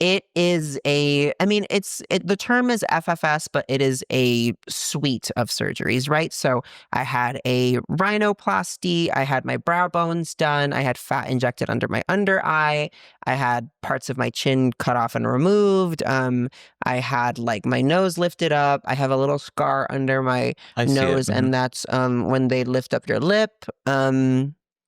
It is the term is FFS, but it is a suite of surgeries, right? So I had a rhinoplasty, I had my brow bones done, I had fat injected under my under eye, I had parts of my chin cut off and removed, I had like my nose lifted up, I have a little scar under my nose, and that's when they lift up your lip.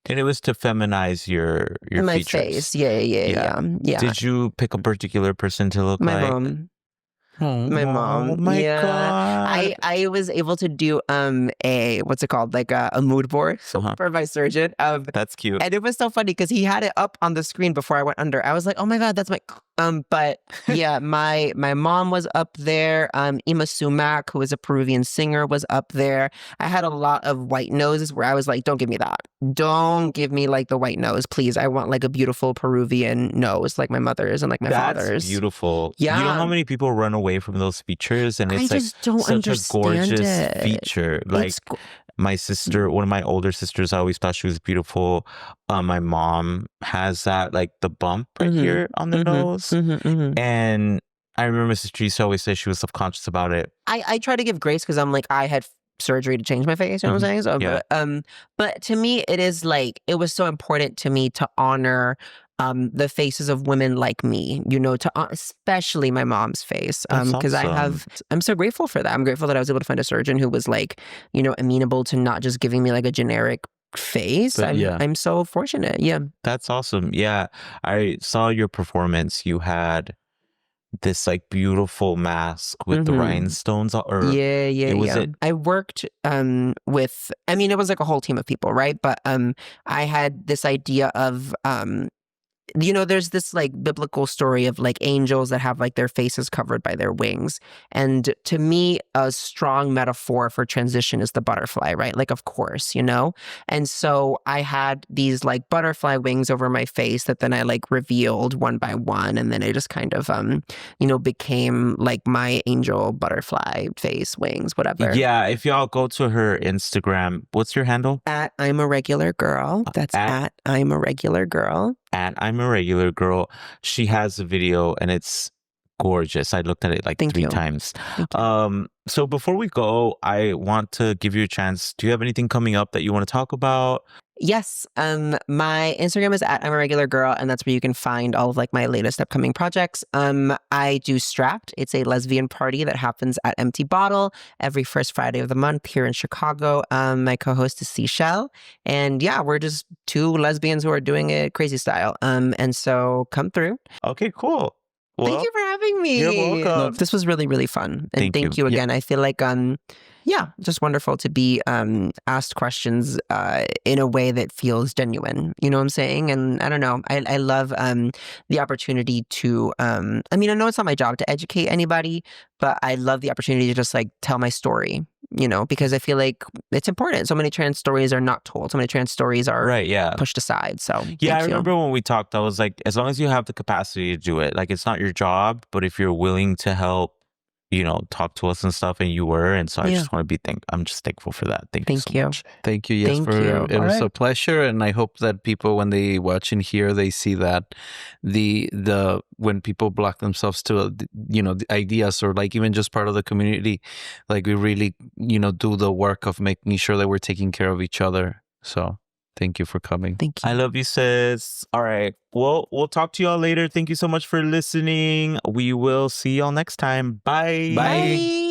And it was to feminize your my features. face. Yeah. Did you pick a particular person to look my like? Mom. Oh, my mom. Oh my God. I was able to do what's it called? Like a mood board for my surgeon. That's cute. And it was so funny because he had it up on the screen before I went under. I was like, oh my God, that's my but yeah, my mom was up there. Ima Sumac, who is a Peruvian singer, was up there. I had a lot of white noses where I was like, don't give me that. Don't give me like the white nose, please. I want like a beautiful Peruvian nose like my mother's and like my father's. That's beautiful. Yeah. You know how many people run away from those features, and it's I just don't such a gorgeous it. feature. Like My sister, one of my older sisters, I always thought she was beautiful. My mom has that, like the bump right here on the nose. And I remember my sister used to always say she was subconscious about it. I try to give grace because I'm like, I had surgery to change my face, you know what I'm saying? So, Yeah. but to me, it is like, it was so important to me to honor the faces of women like me, you know, to especially my mom's face. Because I'm so grateful for that. I'm grateful that I was able to find a surgeon who was like, you know, amenable to not just giving me like a generic face. I'm so fortunate. Yeah. That's awesome. Yeah. I saw your performance. You had this like beautiful mask with the rhinestones. I worked with, I mean, it was like a whole team of people, right? But I had this idea of you know, there's this like biblical story of like angels that have like their faces covered by their wings. And to me, a strong metaphor for transition is the butterfly, right? Like, of course, you know? And so I had these like butterfly wings over my face that then I like revealed one by one. And then I just kind of, you know, became like my angel butterfly face, wings, whatever. Yeah. If y'all go to her Instagram, what's your handle? At I'm a Regular Girl. That's at I'm a Regular Girl. At I'm a Regular Girl. She has a video and it's gorgeous. I looked at it like three times. So before we go, I want to give you a chance. Do you have anything coming up that you want to talk about? Yes. My Instagram is at I'm a Regular Girl, and that's where you can find all of like my latest upcoming projects. I do Strapped. It's a lesbian party that happens at Empty Bottle every first Friday of the month here in Chicago. My co-host is Seashell. And yeah, we're just two lesbians who are doing it crazy style. And so come through. Okay, cool. Well, thank you for having me. You're welcome. No, this was really, really fun. And thank you again. I feel like just wonderful to be asked questions in a way that feels genuine. You know what I'm saying? And I don't know. I love the opportunity to, I mean, I know it's not my job to educate anybody, but I love the opportunity to just like tell my story, you know, because I feel like it's important. So many trans stories are not told. So many trans stories are pushed aside. So yeah, I remember when we talked, I was like, as long as you have the capacity to do it, like it's not your job, but if you're willing to help, you know, talk to us and stuff, and you were, and so I just want to I'm just thankful for that. Thank you so much. Thank you. Yes, it was a pleasure, and I hope that people, when they watch and hear, they see that the when people block themselves to you know, the ideas or like even just part of the community, like we really, you know, do the work of making sure that we're taking care of each other. So thank you for coming. Thank you. I love you, sis. All right. Well, we'll talk to y'all later. Thank you so much for listening. We will see y'all next time. Bye. Bye.